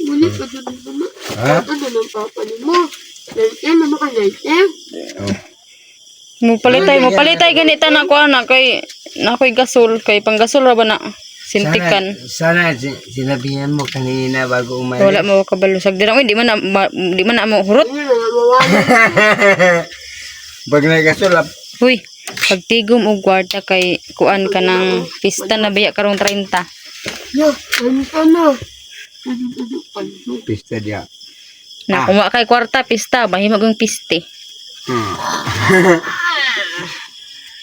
ngunit ka doon naman. Ha? Ano ng papa ni mo? Lente, na makinay. Mo palitay ganita na ko na kay nakoy gasol kay panggasol ra ba na sintikan. Sana sinabihan mo kanina bago umalis. Wala mo kabalusag din. Uy, di man na mo hurot. Ayun, mawala. Pag nagasulap. Uy, pagtigom og gwarta kay kuan ka ng pista na biya karong 30. Yo, ano ka na? Pista diya. Na kung wa kay kwarta pista, bahimag ang piste.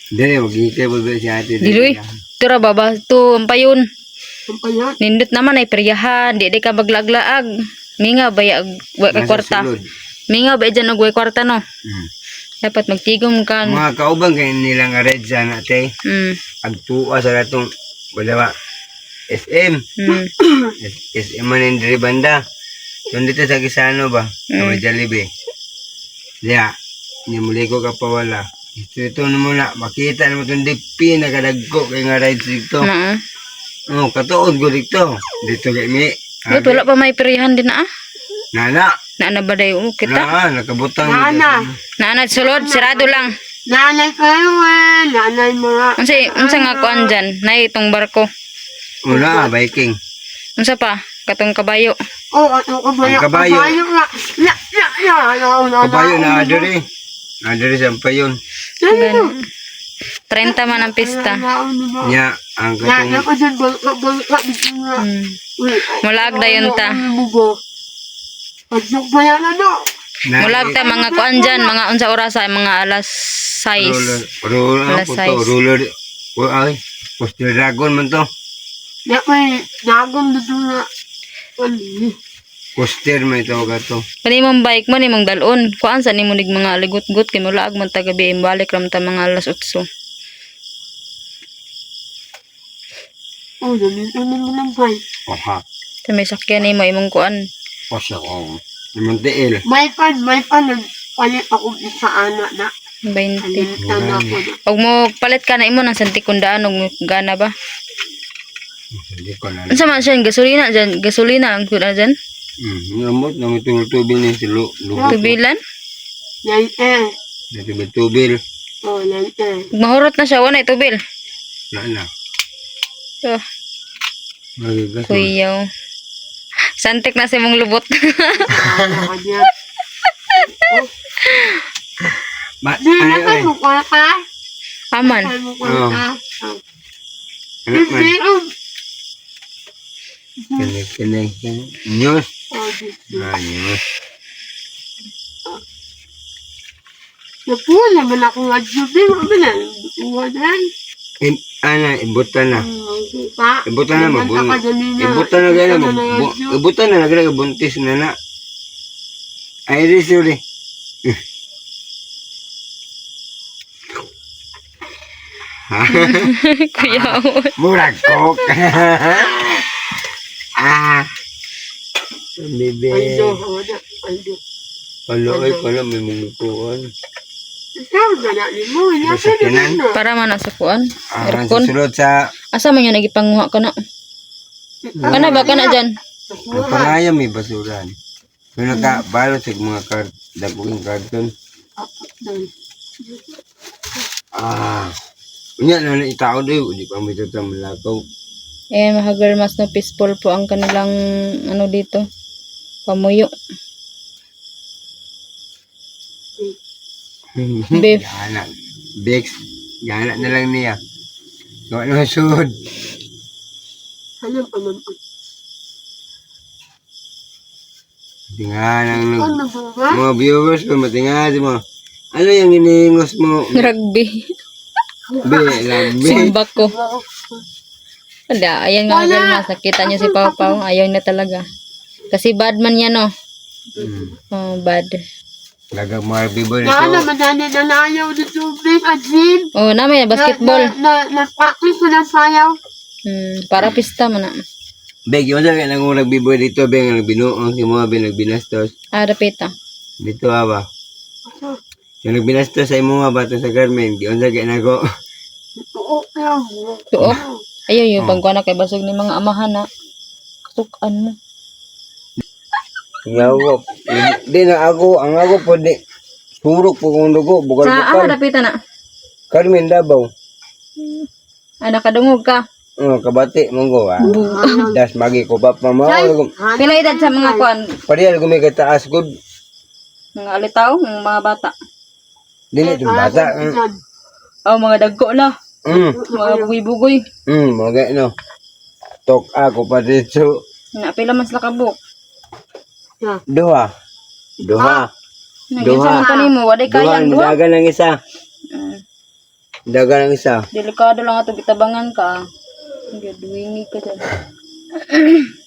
Dili, mag-ikay mo ba si ate? Diloy, tura baba to ang payon. Ang payat. Nindot naman ay peryahan, di ka maglaglaag. Mingaw ba ya wa ka Nasa kwarta? sulod. Mingaw ba dyan og way kwarta no? Hmm. Dapat magtigom ka. Mga kauban kayo nilang red sana te. Agtuwa sa latong balawa. SM. SM man yung diri banda. Doon dito sa Gisano ba? Sa Jollibee. Diya. Hindi muli ko kapawala. Ito na muna. Makita naman itong dipi. Nakadagko kay nga rides dito. Na. Oh, katuod ko dito. Dito kay mi. Wait, wala pa may peryahan din na ah. Nana. Na ba dayo kita? Nakabutang. Nana. Na sulod, sirado lang. Nanay kayo nanay mga. Unsa nga kuan dyan? Nay itong barko. Wala, Viking. Unsa pa? Katong kabayo. Oh, ang kabayo. Ang kabayo. Kabayo na adere. Adere sa payon. Gan. 30 man ang pista. Nya, ang katong Mulag dayon ta. Pagsok pa yan ano? Mulag ta mga kuan dyan, mga unsa orasa, mga alas 6. Alas 6. Ruler. Ay, poster dragon man to. Na may nagong dito na. Poster man ito ka to. Kani mong bike mo ni mong dalon. Kuan sa nimo nig mga ligot-gut kay mulag man ta gabi balik ram ta mga alas 8. Oh, dito na mo lang pa. Oha. Sa may sakyan nimo imong kuan. Pasya ko. Naman tiil. May pan, palit ako sa anak na. 20. Palitan ako na. Og mo palit ka na imo ng santikundaan og gana ba? Hindi ko na. Unsa man siya gasolina dyan? Gasolina ang kuan dyan? Namot, naman tubil ni si Lugo. Tubilan? Lante. Natibig tubil. Oh, lante. Ug mahurot na siya wala tubil. Wala na. Oh, Magigas. kuyaw. Santik na si mong lubot. Ano ka diyan? Di Ano na kayo mo ka ka? Aman. Kayo mo ka. man? Hindi. Kinig. News. Oh, dito. News. Napula man ako nga jubi. Mabila. Uwadan. Ibutan na. Pa. Ibutan na mabun. Ibutan na gaya mo. Ibutan na nagre buntis na na. Ay di sorry. Kuyaw. Murag kok. Bebe. Aldo. Aldo. Ay pala may mungkuan. Ikaw na na ni mo. Masakyanan. Para man sa kuan. Ang Aircon. susunod sa Asa man yung nagipanguha ka na? Kana ba kana dyan? panaya may basuran. Kung nakabalot sa mga daguging karton. Unya na na itao daw. Hindi pa may tutang malakaw. Ayan mga girl mas no peaceful po ang kanilang ano dito. Pamuyo. Beef. Gana. Bex. Gana na lang niya. Gawa na masud. Alam pa man. Tingnan ang Ano ba? mga viewers ko matingnan mo. Ano yung iningos mo? Rugby. Lambi. Simbak ko. Wala, ayan nga girl mas. Nakita niyo si Pau Pau. Ayaw na talaga. Kasi bad man yan oh. Oh, bad. Lagang mga bibo Kaya nito. naman na ayaw na tubig at gym. Oh, namin basketball. Na-practice ko ng sayaw. Para pista man na. Beg, yung sabi nang nagbibo dito, beg, nagbinuong si mga beg, nagbinastos. Repita. Dito ba? Yung nagbinastos sa imo nga bato sa Carmen, di unsa kay nako. Oo, kaya Tuo. Ayaw yung bangko na kay basog ni mga amahan na. Katukan mo. Ngawo. Di na ako, ang ako po di. Surok po kong dugo, Sa bukal-bukal. repita na. Carmen Davao. Nakadungog ka. Kabati monggo Das magi ko pa mo. Pila edad sa mga kuan? Parehal gumi ka taas good. Mga alitaw, mga bata. Dili tong bata. Oh, mga dagko na. Mga bugoy-bugoy. Mga no. Tok ako pa dito. Pila man sila kabuk. Duha. Nagyan sa mga kanimo, waday kayang duha. Dagan ng isa. Dagan ng isa. Delikado lang ato bitabangan ka. Hindi, duwingi ka dyan.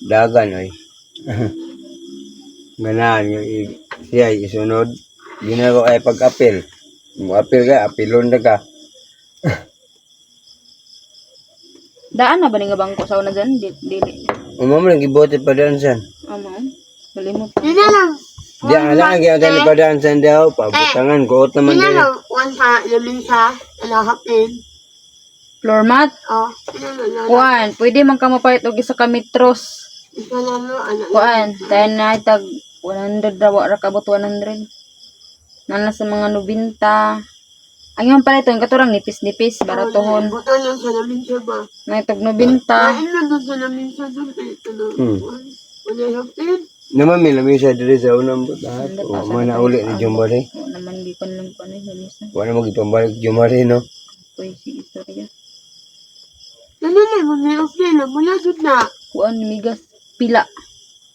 Dagan oy. Ganahan yung siya isunod. Ginagawa ay pag-apil. Mo-apil ka, apilon na ka. Daan na ba nga bangko sa una dyan? Dili. Umamo lang gibote pa daan san. Amo. Malimot pa. Di na lang. Di ala ang ginagawa pa daan san daw. Pabutangan, kuot Di naman na din. lang. Kuwan sa lamin sa alahapin. Floor mat. Oh, di na lang. Kuan, pwede man ka mapalit og isa ka metros. Isa lang no, anak. Kuan, tayo na tag 100 daw ra kabot 100. Nana sa mga 90. Ayun pala ito, katurang nipis-nipis, baratohon. Butan lang sa lamin siya ba? Na itog 90. Kain lang doon sa lamin siya doon. Ito na. Alahapin. Naman may lamig siya diri sa unang butat. O mana uli ni Jumari. O naman di ko lang ko na ganisa. Wala mo gipambalik Jumari no. Uy, si istorya. Ano na, may okay na. Mula doon na. Kuan migas pila.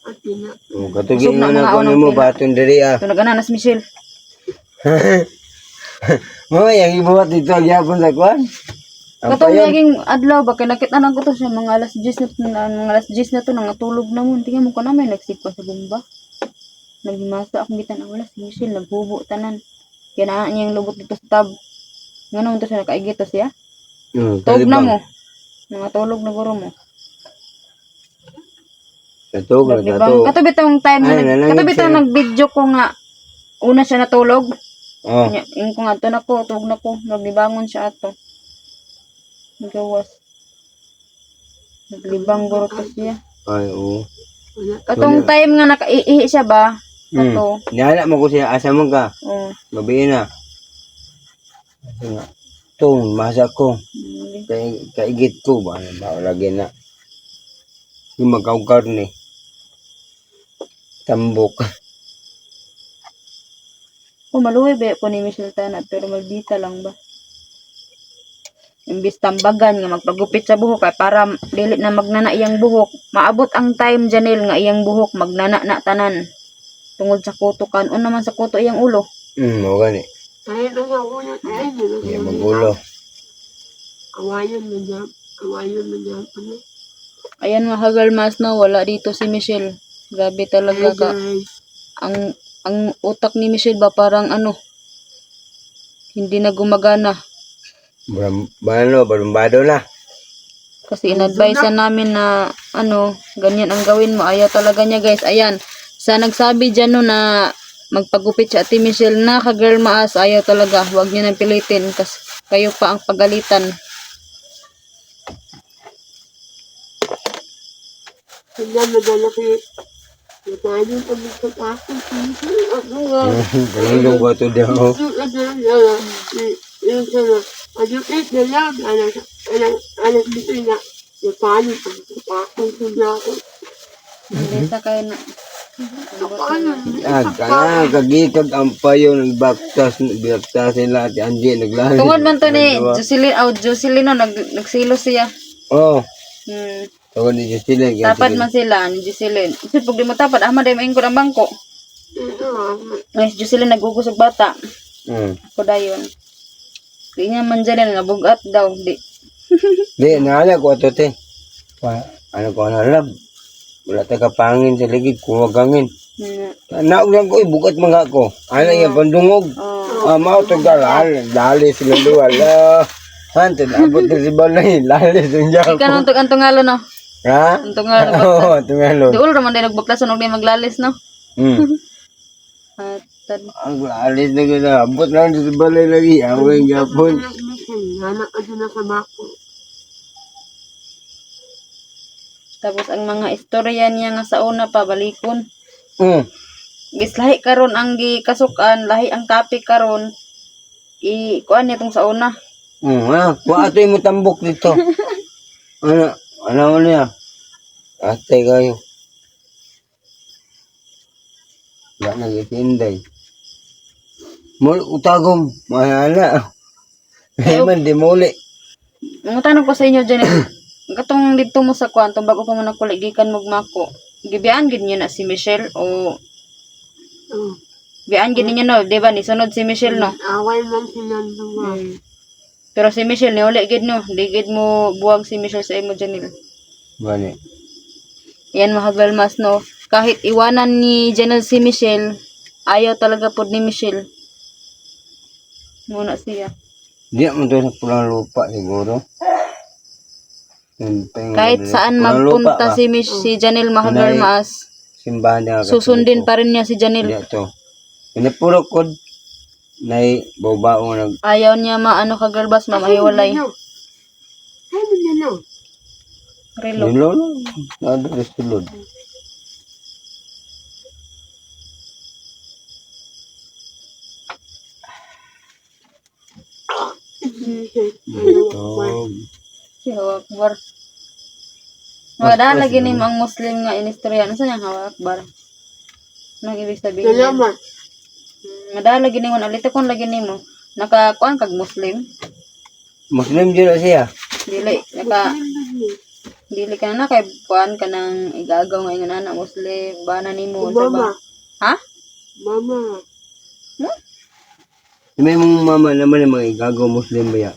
At yun na. O katugin Usog mo na na mga ko unang mo pila. baton diri ah. Ito na gananas Michelle. Mo yang ibuhat dito gyapon sa kwan. Ang Katong payan. naging adlaw ba kay nakita na ko to siya mga alas 10 na mga alas 10 na to nangatulog na mo. Tingnan mo ko na may nagsikpa sa bomba. Nagmasa akong bitan ang wala si Michelle nagbubo tanan. Kaya na niyang lubot dito sa tab. Ngano to siya nakaigit to siya? Tog na mo. Nangatulog na guro mo. Katog na Di ba? kato. Katabi tong time Ay, na nalangit katabi siya. tong nag-video ko nga una siya natulog. Oh. Yung ko nga to na ko, tug na ko, naglibangon siya ato. Nagawas. Naglibang guro to siya. Ay oo. Katong time nga nakaihi siya ba? Hmm. Kato. Niala mo ko siya asa mo ka. Oh. Gabi na. Kasi nga. Tong masa ko. Kaigit ko ba? Lagi na. Yung magkaw ni. Tambok. Oh, maluwi ba po ni Michelle Tanat pero maldita lang ba? Imbis tambagan nga magpagupit sa buhok kay para dili na magnana iyang buhok. Maabot ang time Janel nga iyang buhok magnana na tanan. Tungod sa kuto kan naman sa kuto iyang ulo. Mo gani. Kahit na sa ulo, ay, Di magulo. Awayan mo dyan. Awayan mo dyan. Ano? Ayan mga hagal mas no, wala dito si Michelle. Grabe talaga ka. Guys, Ang utak ni Michelle ba parang ano, hindi na gumagana. Barumbado na. Kasi in-advise namin na ano, ganyan ang gawin mo. Ayaw talaga niya guys. Ayan, sa nagsabi dyan no na magpagupit si Ate Michelle na ka-girl maas, ayaw talaga. Huwag niyo nang pilitin kasi kayo pa ang pagalitan. kanya madala kayo. Natayo pa mo sa takot. Ano nga? Kalungdong ko ito daw. Yung sana, adukit na lang, anak dito na, paano pag takot na ako. Hindi sa kayo na. Paano? Kana kagikag ang payo nagbaktas sila at Angie naglahi. Tungod man to ni Jocelyn no, nagsilo siya. Oh, Hmm. tawag ni Justin. Tapat man sila ni Jocelyn. Kasi pag di mo tapat, ahma day maingkod ang bangko. Ay, si Jocelyn nagugusog bata. Ako dayon. Di niya man dyan nga bugat daw. Di. Di, naala ko ito te. Ano ko nalab? Wala tayo kapangin sa ligid, kuwagangin. Naog lang ko, bugat mga ko. Ano yung pandungog? Mao to galal, dali sila duwal. Hanto, abot na si Balay, lali sa Ika nung ang tungalo no. Ha? Ang tungalo Oo, baktas. tungalo. Di ulo naman din nagbaklasan og di maglalis no. At Ang alis na gina, abot lang si Balay lagi, away gapon. Anak ka dyan na sa bako. tapos ang mga istorya niya nga sa una pa balikon. Hmm. Gis lahi karon ang gikasukan, lahi ang topic karon. Kuan niya tong sa una. Ha? Kuha ito yung tambok dito. Ano mo niya? Ate kayo. Wala nag-itinday. Utagom. Mahala. Man, di muli. Ang tanong ko sa inyo dyan, katong dito mo sa kwanto, bago pa mo nakuligikan magmako, gibiyaan gid niyo na si Michelle o gibiyaan gid niyo no, di ba ni sunod si Michelle no? Away man sila duwa. Pero si Michelle ni uli gid no, di gid mo buwag si Michelle sa imo Janil. Bani. Yan mga galmas no. Kahit iwanan ni Janelle si Michelle, ayaw talaga po ni Michelle. Muna siya. Di mo to sa pulang lupa siguro. Kahit saan magpunta si Janelle mga galmas, simbahan niya. susundin pa rin niya si Janelle. Di to. Pinapuro ko na babaong nag Ayaw niya maano kagalbas, mamahiwalay. Sabi niya na. Relo. nilolo. Nado sulod. Oh, Si Hawak Akbar. Wala lagi ni ang Muslim nga inistorya. Ano sa niyang Hawak Akbar? Anong ibig sabihin? Salamat. Madala lagi ni mo. Alito kung lagi ni mo. Nakakuan kag Muslim. Muslim dito siya. Dili ka na kay kuan ka nang igagaw nga nga na Muslim. Bana ni mo. Mama. Ha? Mama. May mong mama naman yung mga igagaw Muslim ba ya?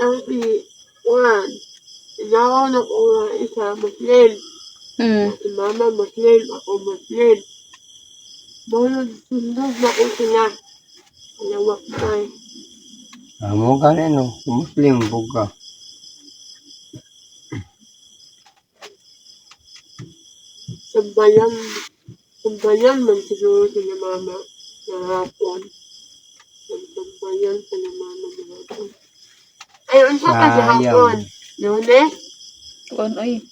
Sabi, Juan, inaw na ko nga isa Muslim. Si mama Muslim, ako Muslim. Mahal sundog na ko sila. Alawak na Amo ka na no, Muslim po ka. Sambayan man siguro sila mama sa hapon. Sambayan sila mama sa hapon. Ayun sa ka sa hapon. Lunes? Kuan oy.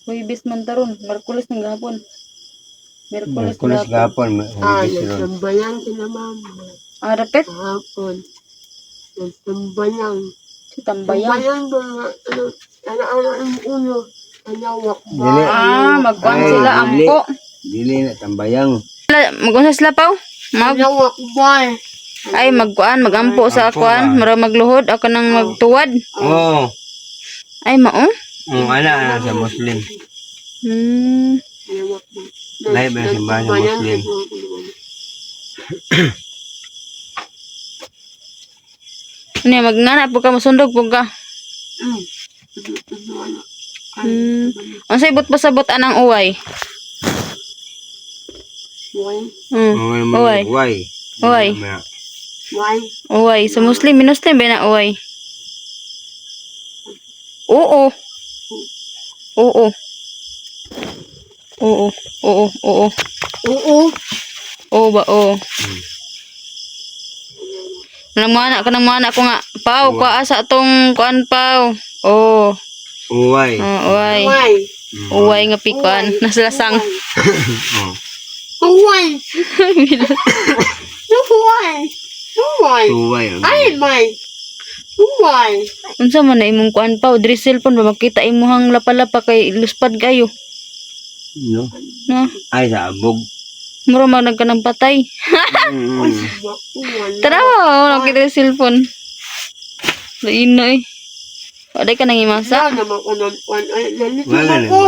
Huwibis man taron. Merkulis ng gahapon. Merkulis Kulis gahapon. gapon. Sambayan sila mama Repet. sa hapon. Sambayan. Si Tambayang. Sambayan ba ano ang ulo? Alawak ba? Dili. Magkuan Ay, sila dili. ampo. Dili na tambayang. Magunsa sila paw? Alawak ba? Ay magkuan, magampo sa Ampo akuan, ba? mara magluhod ako nang magtuwad. Oh. Ay mao. Ana sa Muslim. Alawak ba? Lahi ba yung simbahan ng Muslim? Ni magnana po ka masundog po ka. Unsay pasabot anang uway? Why? Uway. Why? Uway. Why? Uway sa Muslim, Muslim ba na uway? Oo. Oo. Oo. Oo. Oo. Oo. Oo ba? Oo. Nang mana ko nga. Pau, kuha sa atong kuan pau. Oo. Why? Uway. Why? Uway nga pikuan. Naslasang. Why? Why? Why? Why? Ay, my. Why? Unsa man na imong kuan pau? Diri cellphone ba makita imuhang lapa-lapa kay luspad kayo. No. No? Ay sa abog. Muro mag nagkanang patay. Tara, wala kita yung cellphone. Lain na eh. Wala ka nang imasa. Wala naman ko ng kwan. Ay, nalito Wala ako.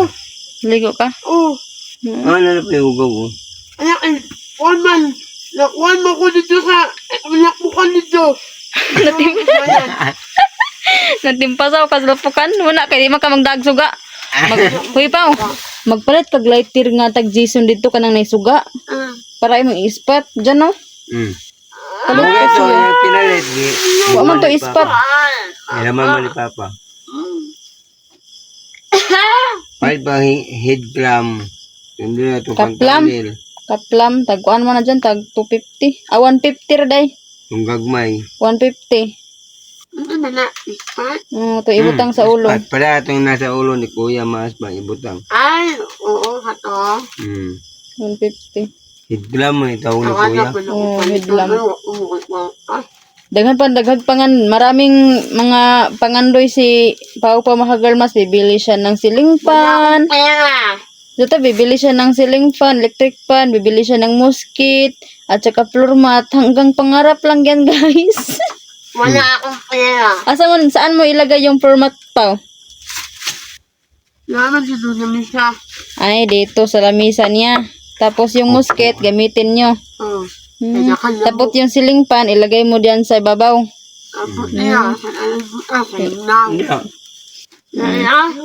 Ligo ka. Oh. Ano na pa yung ugaw ko? Ay, kwan man. Nakuan mo ko dito sa... Anak mo ka dito. Nagtimpasaw ka sa lapukan. Wala, kaya di man ka magdagsuga. Huy pa, magpalit kag lighter nga tag Jason dito ka nang naisuga. Para imong ispat. Diyan no? Ano nga ito? Pinalit. Wa man to ispat. Niraman mo ni Papa. Palit ba head clam? Hindi na ito pang Kaplam. tanil. Kaplam, tagkuan mo na dyan, tag 250. 150 ra day. Yung gagmay. 150. Ano na na? Ispat? To ibutang sa ulo. At pala itong nasa ulo ni Kuya Mas ba ibutang. Ay, oo, hato. 150. Head clam mo ito ni Ang Kuya. anak ko na Oo, ko midlam. Ah, Daghan pangan. Maraming mga pangandoy si Pau pa Makagalmas. Bibili siya ng ceiling fan. pera. Dito, bibili siya ng ceiling fan, electric fan, bibili siya ng mosquito, at saka floor mat. Hanggang pangarap lang yan, guys. Wala akong pera. Saan mo ilagay yung floor mat, Pau? Naman si Susan siya. Ay, dito sa lamisa niya. Tapos yung mosquito, gamitin nyo. Oh. Tapos yung ceiling fan, ilagay mo diyan sa ibabaw. Tapos niya, sa alam ko ka, sa inaw.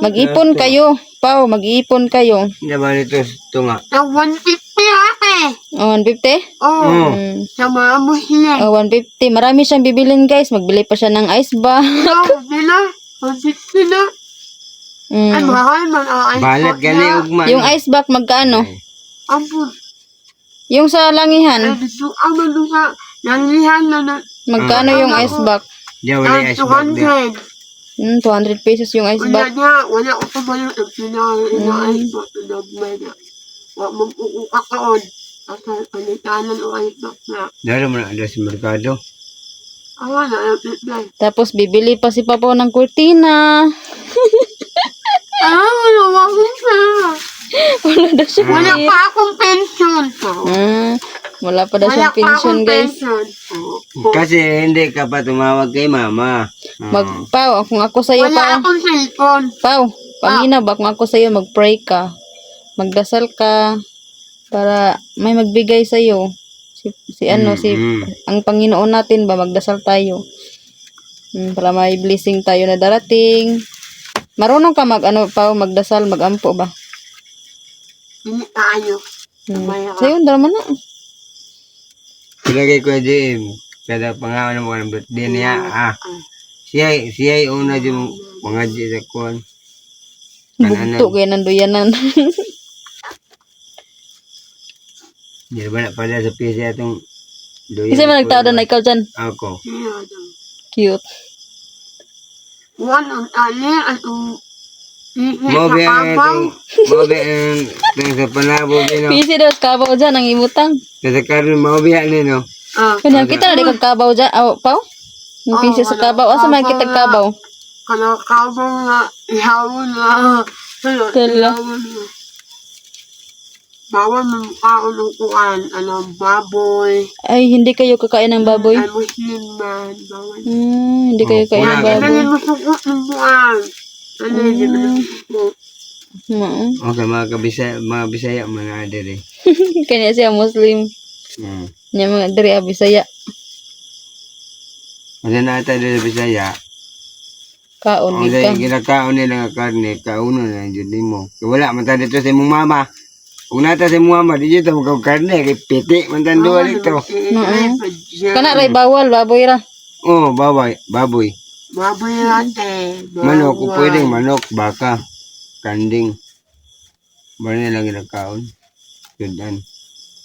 Mag-ipon kayo. Pao, mag-ipon kayo. Hindi ba nito ito nga? Sa 150 ate. Oh, 150? Oh, Mm. sa mga Muslim. Oh, 150. Marami siyang bibilin, guys. Magbili pa siya ng ice ba? Sila, 160 na. Ay, Mm. mahal man ang ice Balat box gani na. ugma. Yung ice box, magkano? Ampun. Yung sa Ay, langihan, dito ako doon sa nalihan na magkano yung ice box? Diya wala ice box diya. 200. 200 pesos yung ice Wala box. niya, wala ko pa ba yung ice box na nagmay na. Wala mong ukakaon. Kasi panitanan o ice box na. Daro mo na ada sa merkado. Awa na, ay. Tapos bibili pa si Papa ng kurtina. Wala akong pera. Wala daw siya. Wala pa akong pension. Wala pa daw siyang pension, guys. Kasi hindi ka pa tumawag kay mama. Pao, kung ako sa'yo, Wala Pao. akong cellphone. Pao, paminaw ba kung ako sa'yo, mag-pray ka. Magdasal ka. Para may magbigay sa'yo. Si ang Panginoon natin ba, magdasal tayo. Para may blessing tayo na darating. Marunong ka Pao, magdasal, magampo ba? Hindi tayo. Sa'yo, drama na. Ilagay ko din. Kada pangalan mo ng birthday niya. Siya una yung mga di sa kuwan. Bugto kayo ng duyanan. Hindi ba na pala sa pisa itong Kasi man nagtao na ikaw dyan. Ako. Cute. One on ali at Mobi ang sa panabo no. Pisi daw kabaw dyan ang imutang. Kasi karon mobi ani no. Kanya kita na di kagkabaw dyan. Pao? Yung pisi sa kabaw. Asa man kita kabaw? Kalau kabaw na ihawon na. Tala. Bawal ng kaon ng kuan, baboy. Ay, hindi kayo kakain ng baboy? Ay, Muslim man, bawal. Hindi kayo kain ng baboy. Hindi mo sukot ng buwan. Hindi mo sukot. Okay, mga Bisaya mga dere. Kanya siya Muslim. Niya mga dari Bisaya. Kasi nata dere Bisaya. Kaon Ang ka. ginakaon nila nga karne, kauno na yun mo. Wala, mata dito sa imong mama. Kung nata sa imong mama, di dito mo karne, kay piti, mantan doon dito. Kana ray bawal, baboy ra. Oh, baboy. Baboy ate. Manok, kung pwedeng manok, baka, kanding. Bala nila ginakaon. Sudan.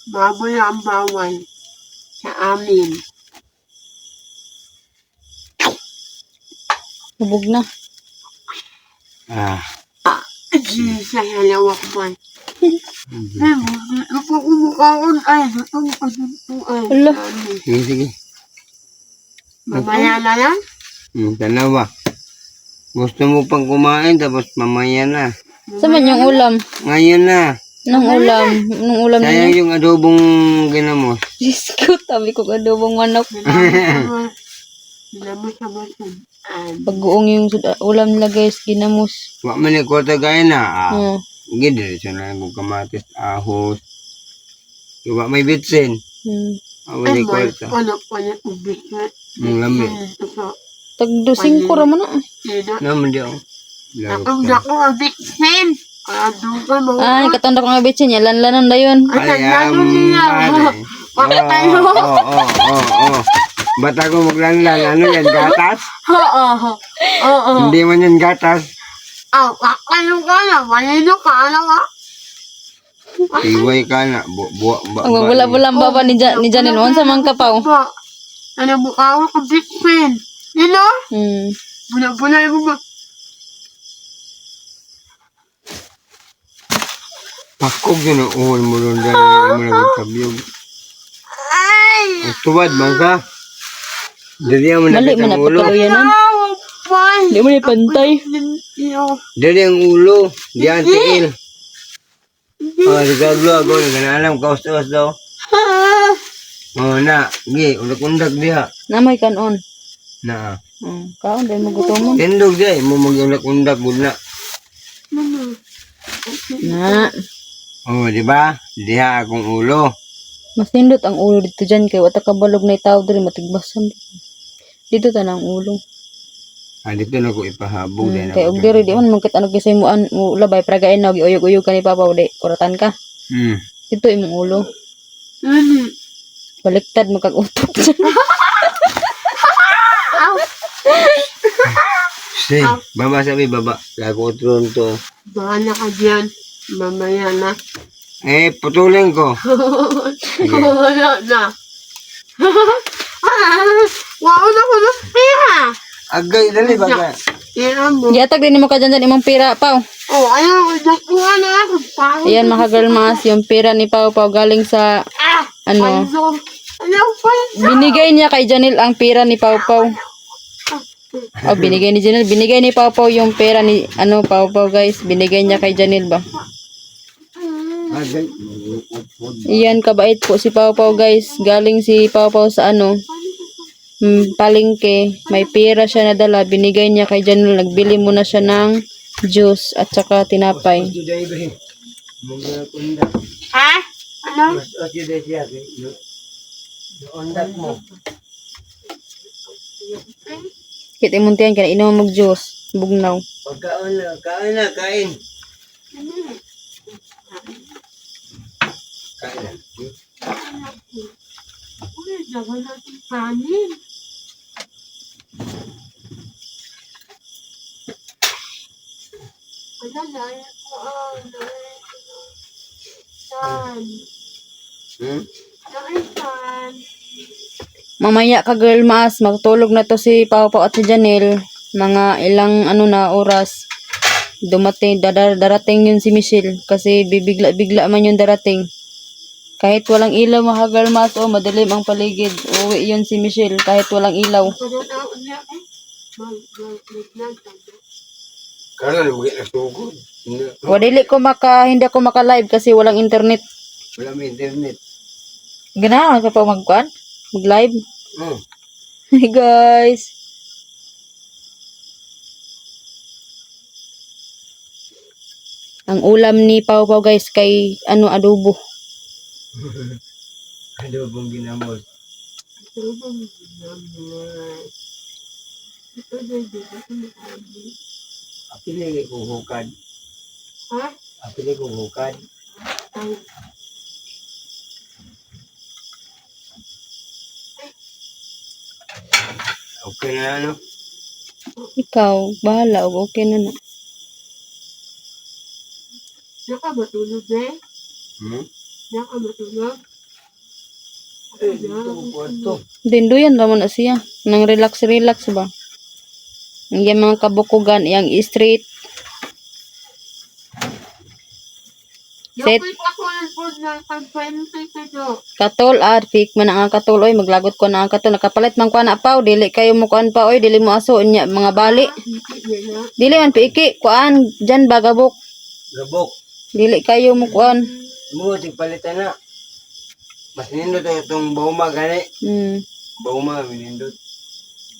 Baboy ang bawal sa amin. Hubog na. Sa halawak man. Lupa ko mukhaon ay. Ala. Sige. Mamaya na lang. Dalawa. Gusto mo pang kumain, tapos mamaya na. Saan yung ulam? Ngayon na. Nung ulam? Nung ulam Sayang niya? yung adobong ginamos. Diyos ko, tabi ko adobong manok. Ginamos sa basun. Pag-uong yung ulam nila guys, ginamos. Wak man yung kwarta gaya na. Oh. Diretso na yung kamatis, ahos. Iwa may bitsin. Awa Ay, ni kwarta. panak ubis na. Ang lamig. Tagdo 5 ra man na. Naman di ako. Laro Ang ka. dako ang bitsin. Kaya doon ka mo. Ay, katanda ko nga bitsin, yan lanlanan na yun. Ay, lalo niya. Bakit tayo? Oo. Ba't ako maglanlan? Ano yan, gatas? Oo. Hindi man yan gatas. Kayo ka na. Malino ka na ka. Iway ka na. Ang wala-wala ang baba ni Janine. Unsa man ka pa. Ano mo ka ako ka bitsin. You know? Bula-bula mo ba? Pakog yun ang uhol mo ron dahil hindi mo nagtabyog. Ay! Ang tuwad man ka. Dali ang Mali manapit man ang ulo. napakaluyanan. Boy! Hindi mo na pantay. Dali ang ulo. Diyan tiil. Sigaglo ako. Naganalam kaustos daw. Na. Gi, ulak-undak diha. Namoy kanon. Na. Kaon, dahil mo gutomon. Tindog diha. Mo mag-ulak-undak. Gudna. Na. Di ba? Diha akong ulo. Mas nindot ang ulo dito dyan kay wata kabalog na itaw diri matigbasan. Dito ta na ang ulo. Dito na ko ipahabog din Kay og diri di man mungkit ano kisay mo mo labay pragain na uyog-uyog ka ni papa di kuratan ka. Dito imong ulo. Baliktad mo kag utot. Say, baba sabi, baba. Lago utron to. Bahala ka dyan. Mamaya na. Putulin ko. Wala na. Wow na ko na pera. Agay, dali baga. Pera mo. Yatag din mo ka dyan imong pira, Pao. Oh, ayaw. Nakuha na ako. Pahit. Ayan mga girl mas, yung pira ni Pao Pao galing sa ano, Ano? Ayaw pa. binigay niya kay Janelle ang pira ni Pao Pao. Oh, binigay ni Janelle, binigay ni Pao Pao yung pera ni ano Pao Pao guys, binigay niya kay Janelle ba. Agay. Iyan kabait po si Pao Pao guys, galing si Pao Pao sa ano, palengke, may pera siya nadala, binigay niya kay Janelle, nagbili muna siya ng juice at saka tinapay. Ha? Ano? Kita imuntihan ka na inom mag juice, bugnaw. Pagkaon na, kain na, kain. Kain na. Uy, dagan natin kanin. Wala na. San? San? Mamaya ka girl mas, magtulog na to si Pao Pao at si Janelle. Mga ilang ano na oras. Dumating, darating yun si Michelle. Kasi bibigla-bigla man yung darating. Kahit walang ilaw mga girl mas, oh madilim ang paligid. Uwi yun si Michelle kahit walang ilaw. Karon mo na sugod. Wadili ko hindi ako maka-live kasi walang internet. Wala may internet. Ganahan ka pa magkuan? Mag-live? Hmm. Hey guys. Ang ulam ni Pao Pao guys kay ano adobo. Ano bang ginamol? Apili ko hukad. Ha? Apili ko hukad. Okay na ano? Ikaw, bahala og okay na na. Nakamatulog eh? Nakamatulog? Dito ko kwarto. Dinduyan raman na siya. Nang relax ba? Ang yung mga kabukugan, yung street. Set. Yapit ako ng food ng pag-20 ko. Katol, fake man ang katol. Oy, maglagot ko na ang katol. Nakapalit man ko na Pao. Dili kayo mo kuan pa. Oy, dili mo aso. Nya, mga bali. Dili man piiki. Kuan, dyan bagabok. Gabok. Dili kayo mo kuan. Mo palitan na. Mas nindot itong bauma gani. Bauma minindot.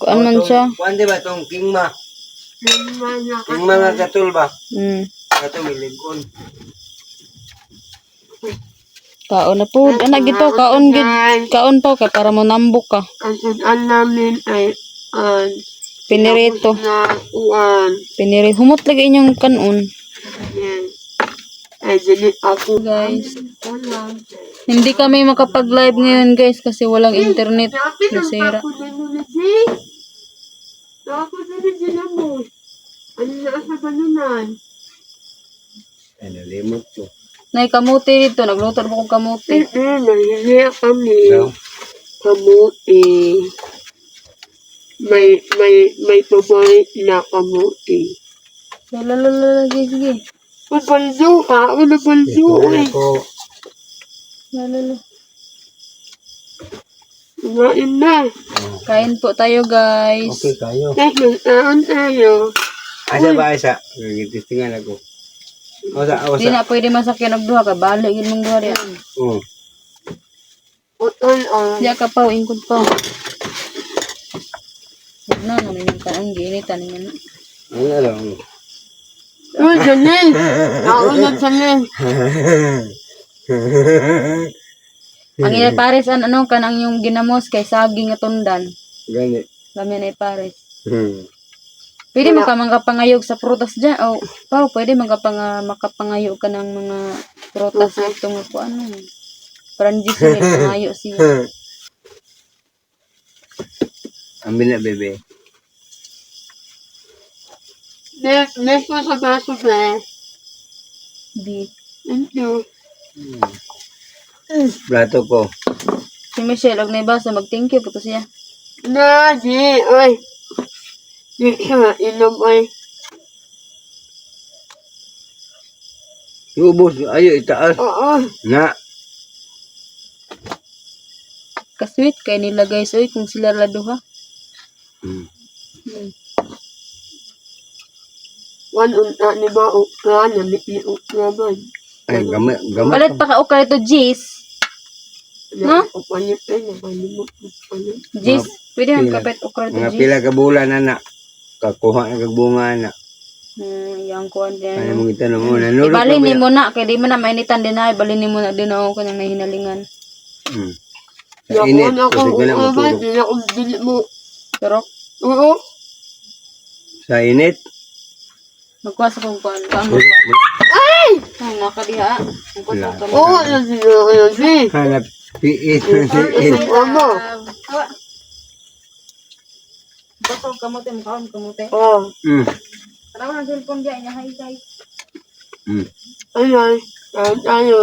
Kuan man siya. Kuan di ba itong kingma? Kingma Kingma nga katul ba? Kato miligon. Kaon na po. Anak gito, kaon gid. Kaon pa ka para mo nambok ka. Ang sudan namin ay Pinirito. na uwan. Pinirito. Humot lagi inyong kanon. Yan. Ay, dili ako. Guys. Wala. Hindi kami makapag-live ngayon guys kasi walang internet. Napit ang Nasira. tako na nila, G. Tako na nila mo. Ano na sa balunan? Ay, nalimot ko. Nay kamuti dito. Nagluto na akong kamuti. Nahihiya kami. So, Kamuti. May paborit na kamuti. Lalalala. Sige. Mabaldo ka? Ano baldo? ito ko. Lalala. Kumain na. Kain po tayo guys. Okay kayo. Nagtaon tayo. Asa ba isa? Gitistingan ako. Osa, Hindi osa. na pwede masakyan og duha ka. Balik yun mong duha diya. Utol Diya ka pa. Ingkod pa. Huwag na. Namin yung kanong giinitan. Ano lang? Uy, Janelle! Ako na, Janelle! Ang ina pares ano kanang yung ginamos kay saging at tundan. Gani. Kami na pares. Pwede makapangayog sa prutas dyan. O, pwede makapangayog ka ng mga prutas na itong ano. Parang di siya pangayo siya. Ambil na, bebe. Next mo sa baso, be. Di. Thank you. Plato ko. Si Michelle, og naibasa, mag-thank you po to siya. Na, di, oy. Di siya, inom, oy. Ubus, ayo itaas. Oo. Na. Kasweet kay nila guys, oy, kung sila laduha. One unta ni ba ukra, namit ni ukra ba? Ay, gamay. Palit pa ka ukra ito, Jis. Na, upanit ay, nakalimot. Upanit. Jis, pwede ang pila- kapit ukra ito, Mga Jis. pila ka bulan, anak. Kakuha na kagbunga, anak. Yang kuhan Kaya din. mong itanong mo. Nanulog Ibalin ni ba? mo na, kay di mo na mainitan din na, ibalin ni mo na din ako kanyang nahinalingan. Sa init. Yakuan ako, Kasi ko na ukra ba? matulog. Di na akong dili mo. Pero, Oo. Sa init. magkuha sa kong kuhan. Tulog. Ay, nakadiha. Magkuha sa kong Oo, nasi na kayo, si. Hanap. Piit. Mama. Basog kamote, mukhaon kamote. Oh, Tanaw ng cellphone dyan, niya, hi guys. ayan. Kain tayo.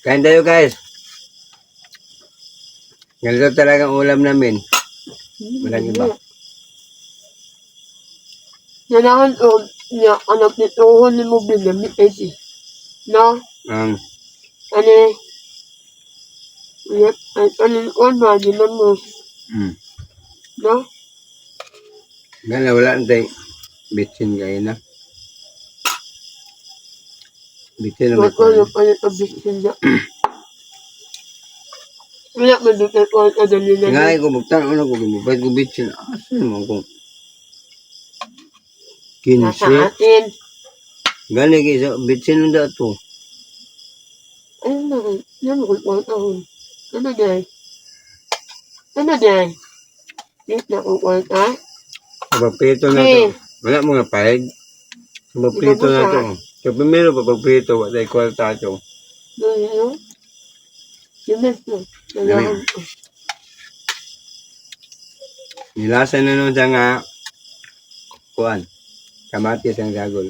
Kain tayo, guys. Ganito talagang ulam namin. Walang iba. Kailangan o, niya, anak nito, ni mo binamit eh, si. No? Ang Ano yep, ano ba, ginan mo. No? gana wala nantay. Bitsin kayo na. Bitsin na may Ano pa yung abisin niya. Wala man doon ay kung adali na Ngay ko buktan ano ko gumupay ko bitsin. Asan mo kung nasa 15. atin. Gani kisa bitsin na dato. Ayun na, yan mo kung taon. Ano day? Ano day? Wait na kung ta. Pagprito na to. Wala mo nga pahig. Pagprito na to. So primero pagprito wala tayo kwarta to. Ano? Sinas na. Nalahan ko. Nilasan na nun siya nga kuan. Kamatis ang gagol.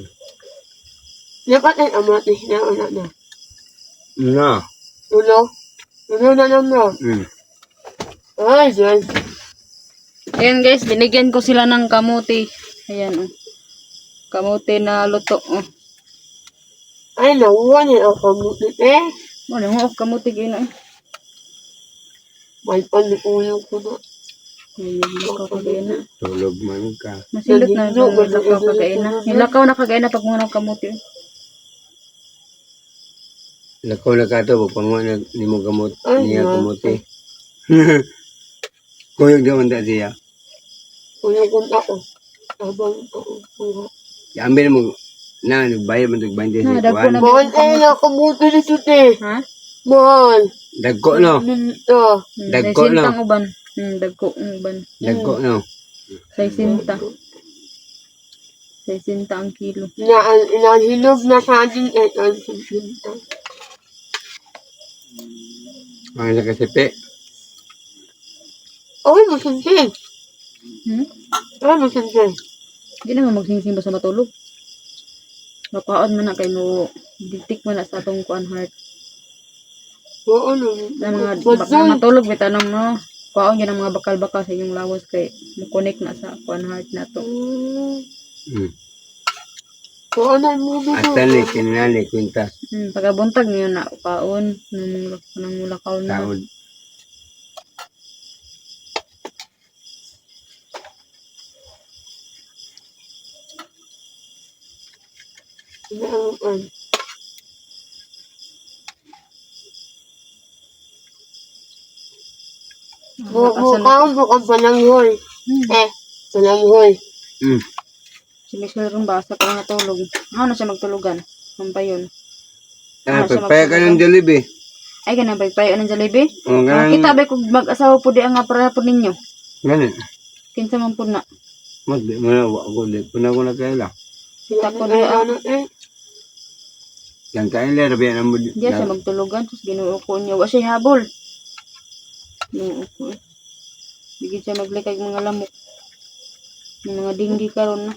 Dapat ay amatis na anak na. No. Ulo? Ulo na lang na. Ay, dyan. Ayan guys, binigyan ko sila ng kamote. Ayan, oh. Kamote na luto, oh. Ay, nakuha niya ang kamutit eh. Wala mo, kamote gina, eh. May panuulo ko na. Ayan, nakakagain na. Tulog man ka. Masindot na ito, nilakaw kagain na. Nilakaw na kagain na pag muna ng kamote, oh. Lakaw na ka to. Panguha na ni mo gamot. Ay, Niya ma. kamuti. Kuyog daw ang siya. Ulo ko na ako. Habang ako kuha. Ambil mo na nagbayad man tag 20 Na, sa dagko kuan. na. Mahal ay nakamuti dito te. Ha? Mahal. Dagko no. Nito. Dagko na. Sintang uban. Dagko ang uban. Dagko no. Say sinta. Say sinta ang kilo. Inahinog na sa atin eh. Ang sinta. Mga nakasipi. Okay, masinsin. Okay, masinsin. Hindi naman magsingsing basta matulog. Makaon man na kay mo ditik man na sa atong kuan heart. Oo, no. Na mga But baka matulog bitanong no. Kuan gyud ang mga bakal-bakal sa inyong lawas kay mo connect na sa kuan heart na to. Oo, na mo dito. Hasta ni kinani kwintas. Pagabuntag niyo na kaon nang mulakaw na. Taod. Inaaman. Mukhang palanghoy. Palanghoy. Si Michelle rin basa ka na natulog. Ano na siya magtulugan? Pampayon. Ah, pagpaya ka ng Jollibee. Ay, ganun ba? Payo ng Jollibee? O, ganun. Kita ba kung mag-asawa po di ang nga para po ninyo? Ganun. Kinsa man pud na. Mas di mo na ako di po na ako nakaila. Kita ko na Ano eh. Yang kaila rabi na mo. diya siya magtulugan tapos ginuo ko niya. Wa siya habol. Ginuo ko. Bigyan siya maglikay mga lamok. Yung mga dinggi karon na.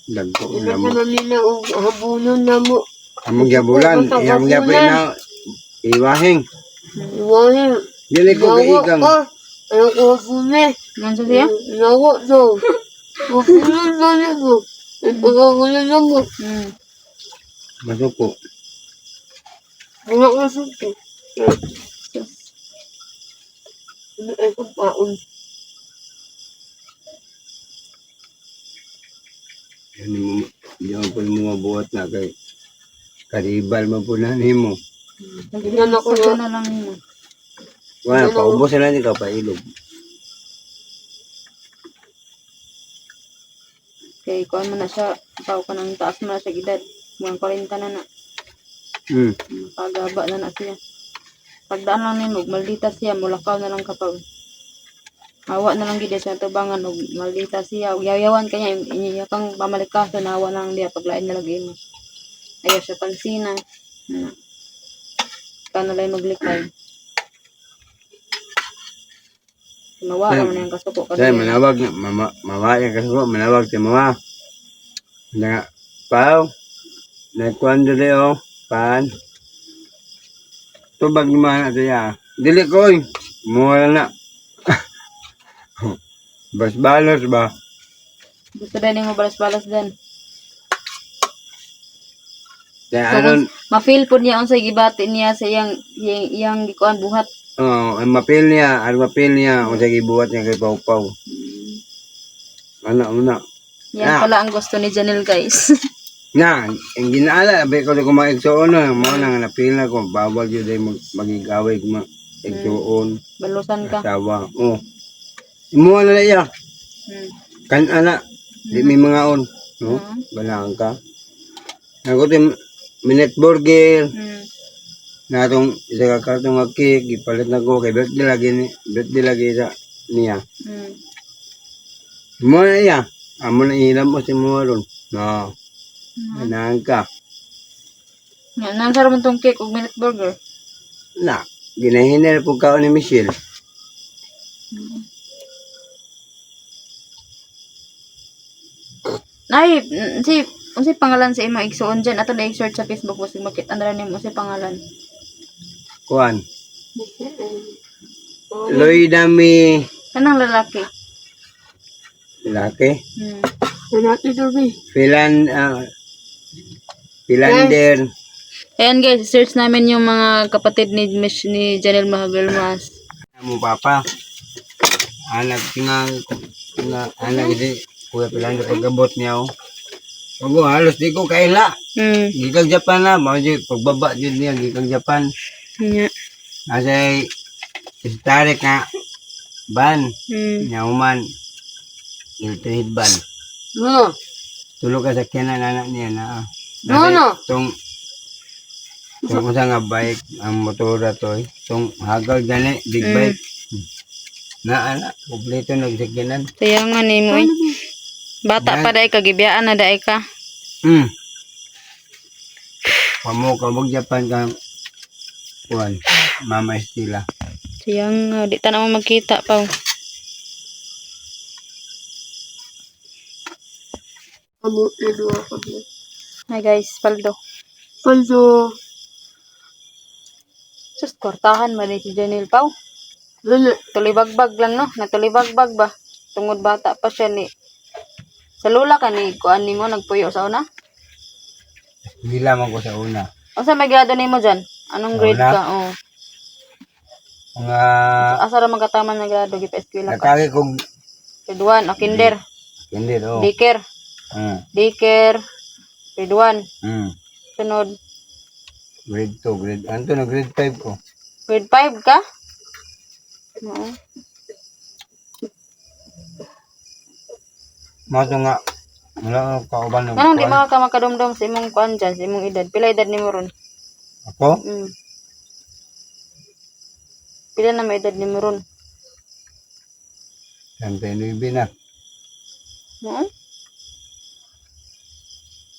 Dagko Ina na ka mo. na nila o habunon na mo. Among gabulan, iyang gabi na iwahing. Iwahin. Dili ko Nawa kaigang. ka. Ayaw ko hapune. Ngansa siya? Nawa daw. Habunon na nito. Ipagagulan na mo. Masuko. Wala ka suki. Ano ay kapaon. Yan mo, di mo po mo mabuhat na kay karibal man po na nimo. Yan ako Sadyo na. na lang yun. Wala, paubos na lang ikaw pailog. Kay kuan mo na siya. Tao ka ng taas mo na siya edad. Mga 40 na na. Pagaba na na siya. Pagdaan lang nimo, maldita siya. Mulakaw na lang kapag. Awa na lang gid siya tubangan og maldita siya. Yayawan kanya inya kang pamalikaso na awa na lang diya paglain na lagi mo. Ayaw siya pansinan. Kano lang maglikay. Mawala man yung kasuko Say, kanina. manawag na, mama yung kasuko, manawag si mama. Na, pao, nagkuhan dili o, paan. Tubag naman natin ya. Dili ko, mawala na. Bas balos ba? Gusto din mo balas-balas din. Kaya So, aron, ma-feel po niya unsay gibati niya sa iyang gikuan buhat. ang mapil niya, kung sa gibuhat niya kay Pau Pau. Ano. Yan Ah. pala ang gusto ni Janelle, guys. Nga, ang ginaala, abay ko na kumaigsoon na, mga nang napil na ko, bawal yun ay magigaway kumaigsoon, Balusan ka. asawa. Oh. Imuha na na iya, Hmm. kan ana, di may mga on, no? Balaan ka. Nagutin, minute burger, Hmm. natong isa ka kartong nga cake, ipalit na ko, kay birthday lagi sa niya. Hmm. Imuha na iya, amo na ilam mo si mga ron. No, balaan ka. Yan, nansara mo tong cake ug minute burger. Na, ginahinal po ka ni Michelle. Ay, unsay pangalan sa imo igsuon dyan? Ato na i-search sa Facebook mo sig makita na nimo unsay pangalan. Kuan. Loidami Kanang lalaki. laki. Wala ito ba? Philander. Ayan guys, search namin yung mga kapatid ni Janelle Mahagalmas. Mo papa. Anak anak di kuya Philander pagabot niya oh. Pag halos di ko kaila. Gikag Japan na, mao di pagbaba jud niya gikag Japan. Nya. Asay istarik nga ban nyauman. Iltihid ban. No. Tulog ka sa kinan anak niya na. No. Tong usa nga bike ang motora to eh. Tong hagal gani big bike. Na ana kompleto nagsakinan. Kaya nga nimo eh. Bata pa dai ka gibiyaan na dai ka. Pamo ka bug Japan ka kuan Mama Estila. Sayang di ta na mo magkita pa. Amo ito ako. Hi guys, paldo. Paldo. Sus, kortahan ba ni si Janelle Pau? Dali. Tulibagbag lang no, natulibagbag ba? Tungod bata pa siya ni. Sa lula ka ni kuan nimo nagpuyo sa una? Gila man ko sa una. Unsa may grado nimo diyan? Anong grade Wala. ka? Oh. Nga Asa ra magkataman na grado gi pa eskwela ka? nakagi kog Grade 1 o kinder, hindi do. daycare, daycare, grade 1, sunod, Grade 2, anto na grade 5 ko. grade 5 ka? Oo. Mato nga wala ka kauban ng Anong di kuan. ka makadumdum sa imong kuan dyan, sa imong edad? Pila edad nimo ron? Ako? Pila na may edad nimo ron? 39 na. Hmm?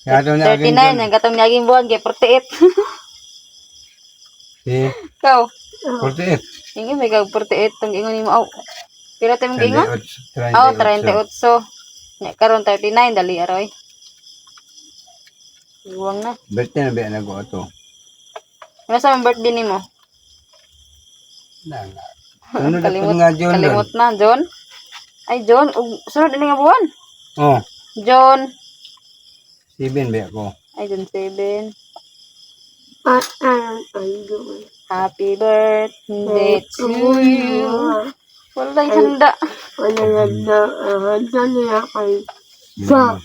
Kaya ito na 39, ang katong naging buwan, kay 48. Si Ikaw, 48. ingin may kag 48, itong ingon ni mo, aw. Pila tayo mag-ingon? 38. Oh, 38. Nya karon 39 dali aroy. Iwang na. Birthday na ba na ko ito? Ano sa birthday nimo? Na. Ano na Kalimot, nga John? kalimot na, John. Ay, John, sunod ini nga buwan. Oh, John. 7 ba ako? Ay, John 7. Ay, doon. Happy birthday to you. Walay handa. Wala na, handa niya kay sa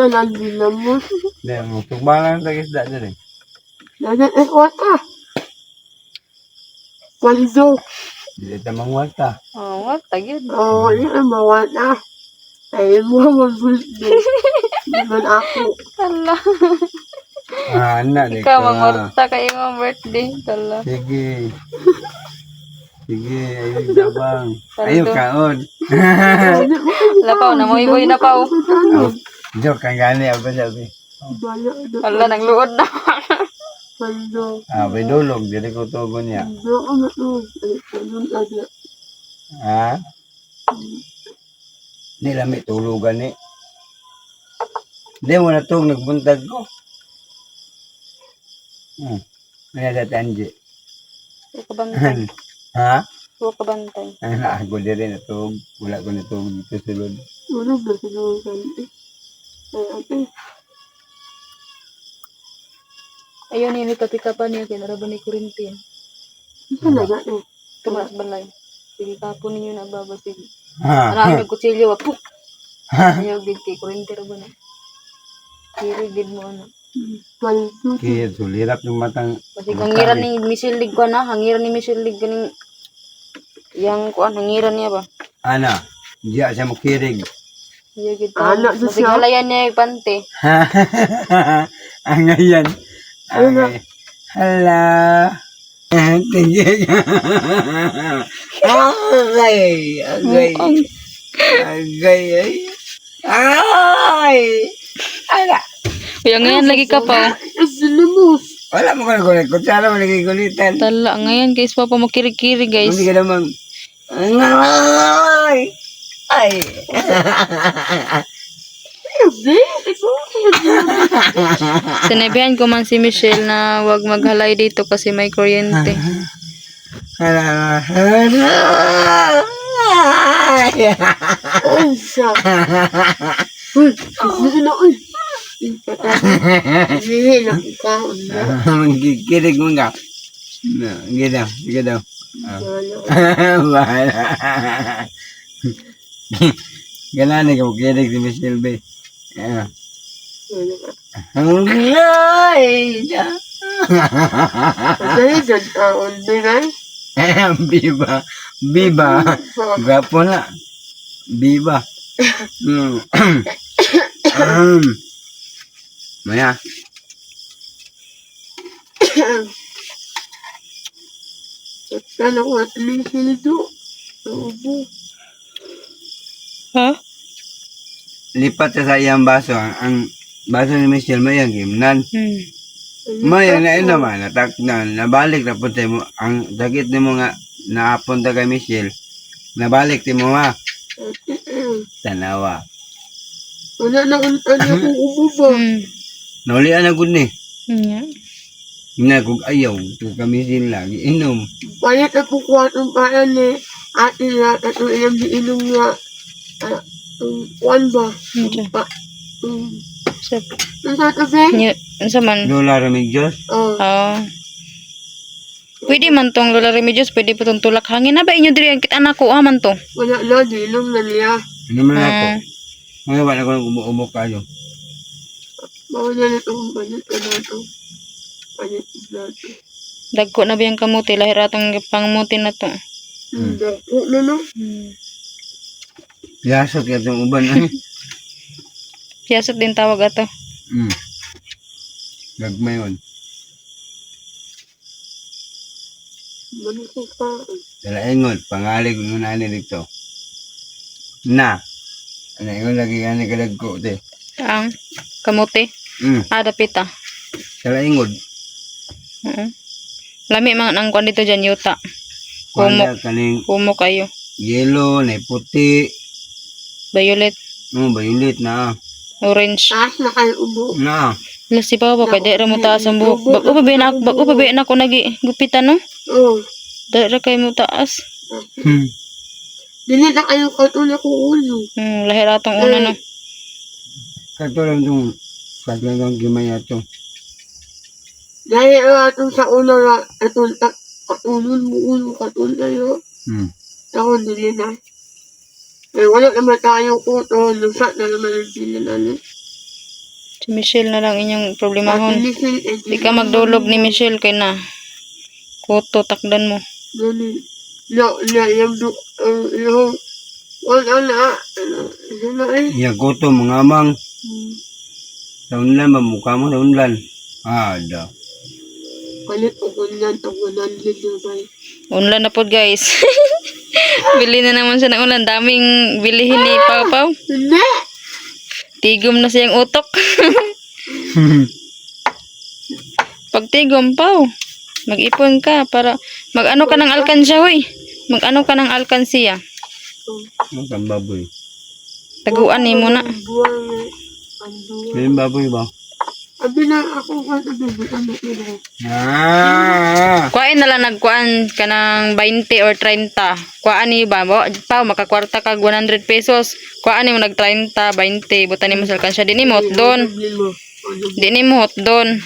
nandinamos. Hindi, ang tugbangan ng isda dyan eh. Nanan ikot Walido. Hindi ito mangwalta. Oh, what? Tagid. Wala na mawala. Ay, mo mag-birthday. Naman ako. Hala. Anak, di Ikaw, ka. mangorta kayo ng birthday. Hala. Sige. Sige, ayun dabang. Ayun kaon. Lapaw, namuiboy na paw. Joke kang gani, ako sabi. Bala na. Hala, nagluod na. Walido. May dulog, dili ko tugon niya. Hindi ako matulog. Ay, ganun agad. Ha? Di lami tulugan ni. Di mo na itong nagbuntag ko. Ano na tanji? Huwag ka bantay. Ha? Huwag ka bantay. Ako di rin natug. Wala ko natug dito sulod. Tulog na siguro kami. Ay, ate. Ayun, yung kapikapan niya, kinaraban ni Corintin. Talaga eh. Tumaas balay. Sige, kapon ninyo na babasig. Ha? Marami ng kutsilyo, wapuk! Ayaw, gid kay Corintin ba na? Kiri, gid mo, ano. Walido. Kaya sulirap yung matang. Kasi hangiran ni Michelle Lig ko na, hangiran ni Michelle Lig kaning yang kuan hangiran niya ba? Ana, diya siya makirig. Ayaw, gid Anak ka. siya. Kasi halayan niya yung pante. Ang ngayon. Ang hala. Agay. Agay. Agay. Ay. Ala. Kaya ngayon lagi ka pa. Sinamos. Wala mo ka kulit. Kutsara mo lagi kulitan. Tala, ngayon guys, papa mo kiri-kiri guys. Hindi ka naman. Ay. Ay. Sinabihan ko man si Michelle na wag maghalay dito kasi may kuryente. Hala. Hala. Ay. Ay, siya. Uy, sige na, uy. Sige na, ikaw na. Kikirig mo nga. Sige daw. Sige daw. Bahala. Ganaan ka kikirig si Michelle Bay. Ay! Kasi dyan taon din ay. Biba. Biba. Gwapo na. Biba. Maya. Kala ko at lisildo. Naubo. Ha? Lipat siya sa iyang baso. Ang baso ni Michelle Mayang gimnan. Mayang na yun naman. Nabalik na punta mo. Ang dagit ni mo nga naapunta kay Michelle. Nabalik ti mo ha. Tanawa. Wala na kung ano kung umubo. Naulian na gud ni. Yeah. Nga kung ayaw. Kung kami sila. Inom. Palit na po kuha ng paan ni ate na at yung ilang giinom nga. Kuwan ba? Ang tatabi? Ano man? Lola Remedios. Oh. Pwede man tong Lola Remedios, pwede po tong tulak hangin. Na ba inyo diri ang kit anak ko man to? Wala na, giinom na niya. Inom na ako. Mga wala ko nang umuumok kayo. Bawal na ito kung palit ka na ito. Palit na ito. Dagko na ba yung kamuti? Lahir atong pangamuti na to. Dako na no? Yasot ka itong uban. Piyasot din tawag ato. Gagmay yun. Mano ko pa. Dala ingot. Pangalig mo na dito. Na. Ano yung lagi ka kadagko, te. Ang kamote. Dapit ah. Sala ingod. Lami mga nang kuan dito dyan, yuta. Humok. Kuwala kaning Humok kayo. yellow, na puti. Violet. Violet na. Orange. Taas na kayo ubo. Na. Wala si Papa, kaya di ra mo taas ang buhok. Bago pa ba na ako nagigupitan, no? Oo. Di ra kayo mo taas. Dili na kayo katulad ko ulo. Lahir atong una, no? Katulad itong paglagang gimaya ito. Dahil atong sa una na atong katulad mo ulo katulad yun. Ako dili na. Eh, wala naman tayong kuto. Lusat na naman ang sila na. Si Michelle na lang inyong problemahon. Hindi Di ka magdulog ni Michelle kay na. Kuto, takdan mo. Ganun. Yung wala na. Ano na eh. Iya ko to, mga amang. Taunlan, mamukha mo, taunlan. Ada. Palit o kunyan o kunan dito ba? Unlan na po, guys. Bili na naman siya ng ulan. Daming bilihin ni Pau Pau. Hindi! Tigom na siyang utok. Pag tigom, Pau, mag-ipon ka para mag-ano ka ng alkansya, hoy. Mag-ano ka ng alkansiya. Ang baboy. Taguan ni mo na. Buwan eh. Ang buwan. May baboy ba? Abi na ako katabibutan na ito. Kuhain na lang nagkuhaan ka ng 20 or 30. Kuhaan ni ba? Pau, makakwarta ka 100 pesos. Kuhaan ni mo nag 30, 20. Butan ni mo sa alkansya. Di ni mo hot doon. Di ni mo hot doon.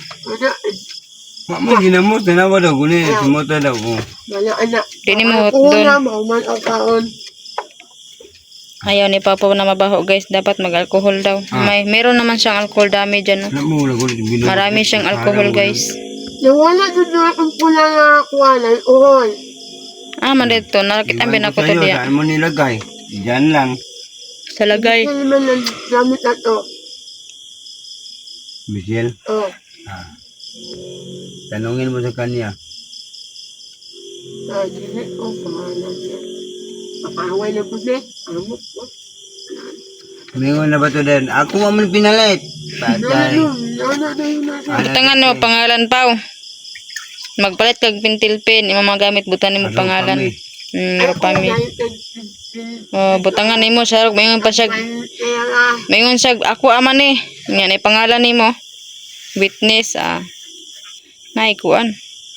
Mama, ginamot. Tanawa daw ko niya. Sumota daw ko. Wala anak. Di ni mo hot Ako doon. na mauman ang kaon. Ayaw ni Papa na mabaho, guys. Dapat mag-alcohol daw. Meron naman siyang alcohol damage dyan. Alam mo, wala ko rin. Marami siyang alcohol, guys. Nawala doon na akong pula na kuwanan. Uhol. Man dito. Nakita na ko to diya. Saan mo nilagay? Diyan lang. Sa lagay. Ito naman ang gamit na to. Michelle, Oh. tanungin mo sa kanya. Dili ko pangalan niya. Pakaway na po siya. Amok po. Mingon na ba ito din? Ako mo pinalit. Patay. Butangan mo pangalan, Pau. Magpalit kag pintilpin. Imo mga gamit, butan mo pangalan. Ropami. Butangan nimo siya. Mayroon pa siya. Mayroon siya. Ako aman eh. Yan ay pangalan nimo. Witness. Naikuan.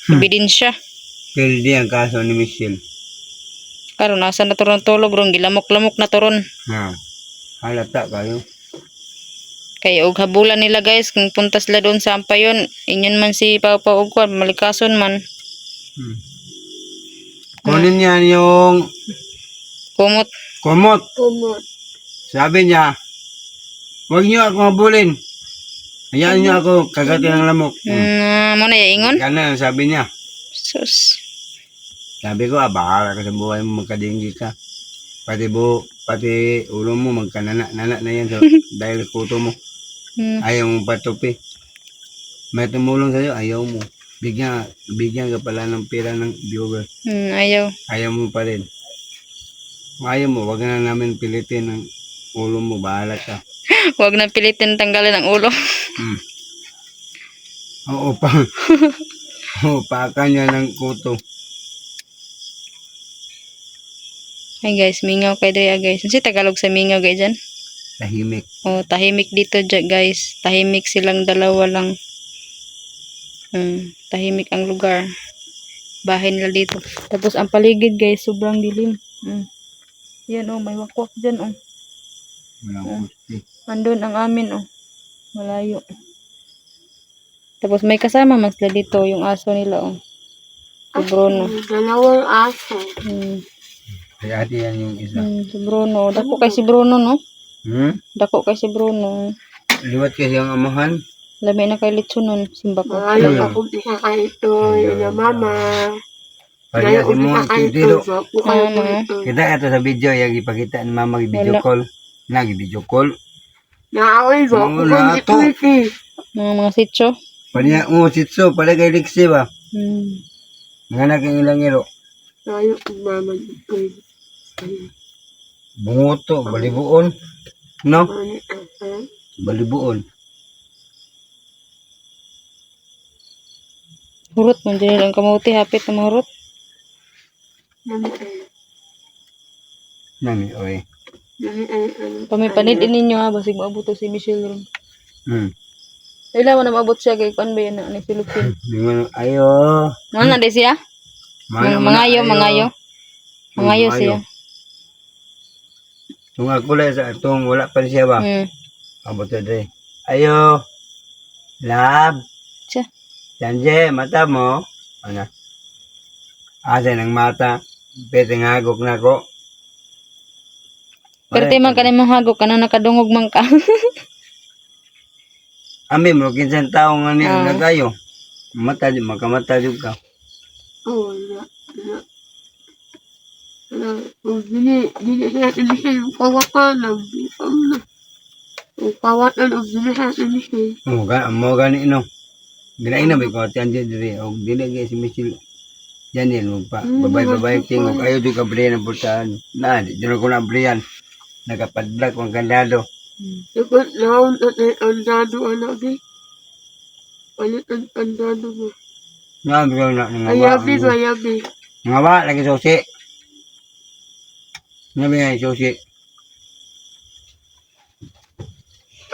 Ebidensya. Pildi ang kaso ni Michelle. Karon nasa na turon tulog ron gilamok-lamok na turon. Halata kayo. Kay og habulan nila, guys, kung punta sila doon sa ampayon, inyon man si Pau Pau og kwan, malikason man. Kunin niya yung Kumot. kumot. Kumot. Sabi niya, huwag niyo ako mabulin. Hayaan niyo ako kagati ng lamok. Mo na ingon. Ganun ang sabi niya. Sus. Sabi ko, bahala ka sa buhay mo, magkadinggi ka. Pati ulo mo, magkanana na yan so, dahil kuto mo. Ayaw mo patupi. May tumulong sa'yo, ayaw mo. Bigyan ka pala ng pera ng viewer. Ayaw. Ayaw mo pa rin. Ayaw mo, wag na namin pilitin ng ulo mo, bahala ka. Huwag na pilitin tanggalin ang ulo. Oo pa. Upakan niya ng kuto. Ay guys, mingaw kay Drea, guys. Ano si Tagalog sa mingaw, guys, dyan? Tahimik. Tahimik dito, guys. Tahimik silang dalawa lang. Tahimik ang lugar. Bahay nila dito. Tapos ang paligid, guys, sobrang dilim. Yan, may wakwak dyan, Walang gusti. Andun ang amin, malayo. Tapos may kasama man sila dito, yung aso nila, si Bruno. Dalawang aso. Kaya ate yan yung isa. Si Bruno. Dako kay si Bruno, no? Dako kay si Bruno. Liwat kasi ang amahan. Lami na kay Litsunon, simba ko. Ayaw akong isa ka ito. Yun na mama. Pariya si mo ang titilo. Kita Kita ito sa video, yung ipakita ni mama video call. Video call. Naaway ko. Oo, Kung nato. ito Mga sitso. Pariya, sitso, para kay Lixie ba? Nga na kang ilang ilo. Ayaw kong mama ito. bungoto, balibuon. No? Ano? Balibuon. Hurot man dyan ang kamuti, hapit na mahurot. Nami ay. Nami, oy. Nami ay. Pamipanid ninyo ha, basig maabot to si Michelle ron. Ila mo na maabot siya kay kuan ba yan na ni Philippine. Lingon, ayo. Ano na di siya? Mangayo, mangayo. Mangayo siya. Kung ako lang sa atong wala pa siya ba? Abot na dre. Ayo. Lab. Siya. Janje, mata mo. Ano? Asa ng mata. Pwede ngagok na ko. Pero man ka na mong hagok, kanang nakadungog man ka. Ami mo, kinsan tao nga niya na tayo. Mata, makamata juga. Oo, wala. Kung dili natin siya yung kawakan, pawatan o dili natin siya. Mo gani no. Ginain na ba ko ati anje diri og dili gyud si Michelle. Janel mo pa. Babay tingog ayo di ka brian ang pultaan. Na di ko na brian. Nagapadlag ang kandado. Dapat naon at andado anak di. Palit ang andado mo. Nga bigaw na nga Ayabi ba, ayabi. Nga ba lagi susi. Nga ba susi.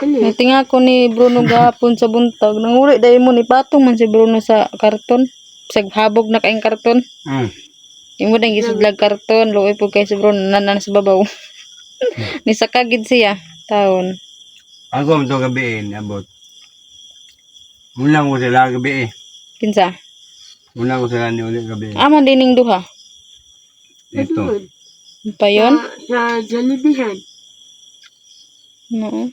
Ano? Natinga ko ni Bruno gahapon sa buntag. Nanguli dahil mo ni patong man si Bruno sa karton. Saghabog na kaing karton. Imo dang gisudlag karton, luoy po kay si Bruno nanan sa babaw. Ni sakagid siya taon. Ako mo to gabi abot. Muna ko sila gabi Kinsa? Muna ko sila ni ulit gabi. Aman dining duha. Ito. Pa yon? Sa Jollibeehan. No.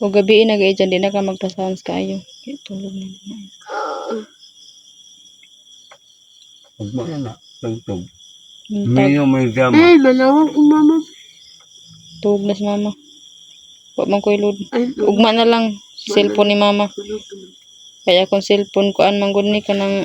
O gabi nagay dyan, di na ka magpa-sounds kayo. Kaya tulog na naman. Huwag mo na tugtog. Tag, Minyo mo yung drama. Malawang kong mama. tug na si mama. Huwag man ko'y load. Ay, Ugma na lang, cellphone ni mama. Kaya kung cellphone ko, an manggod ni ka ng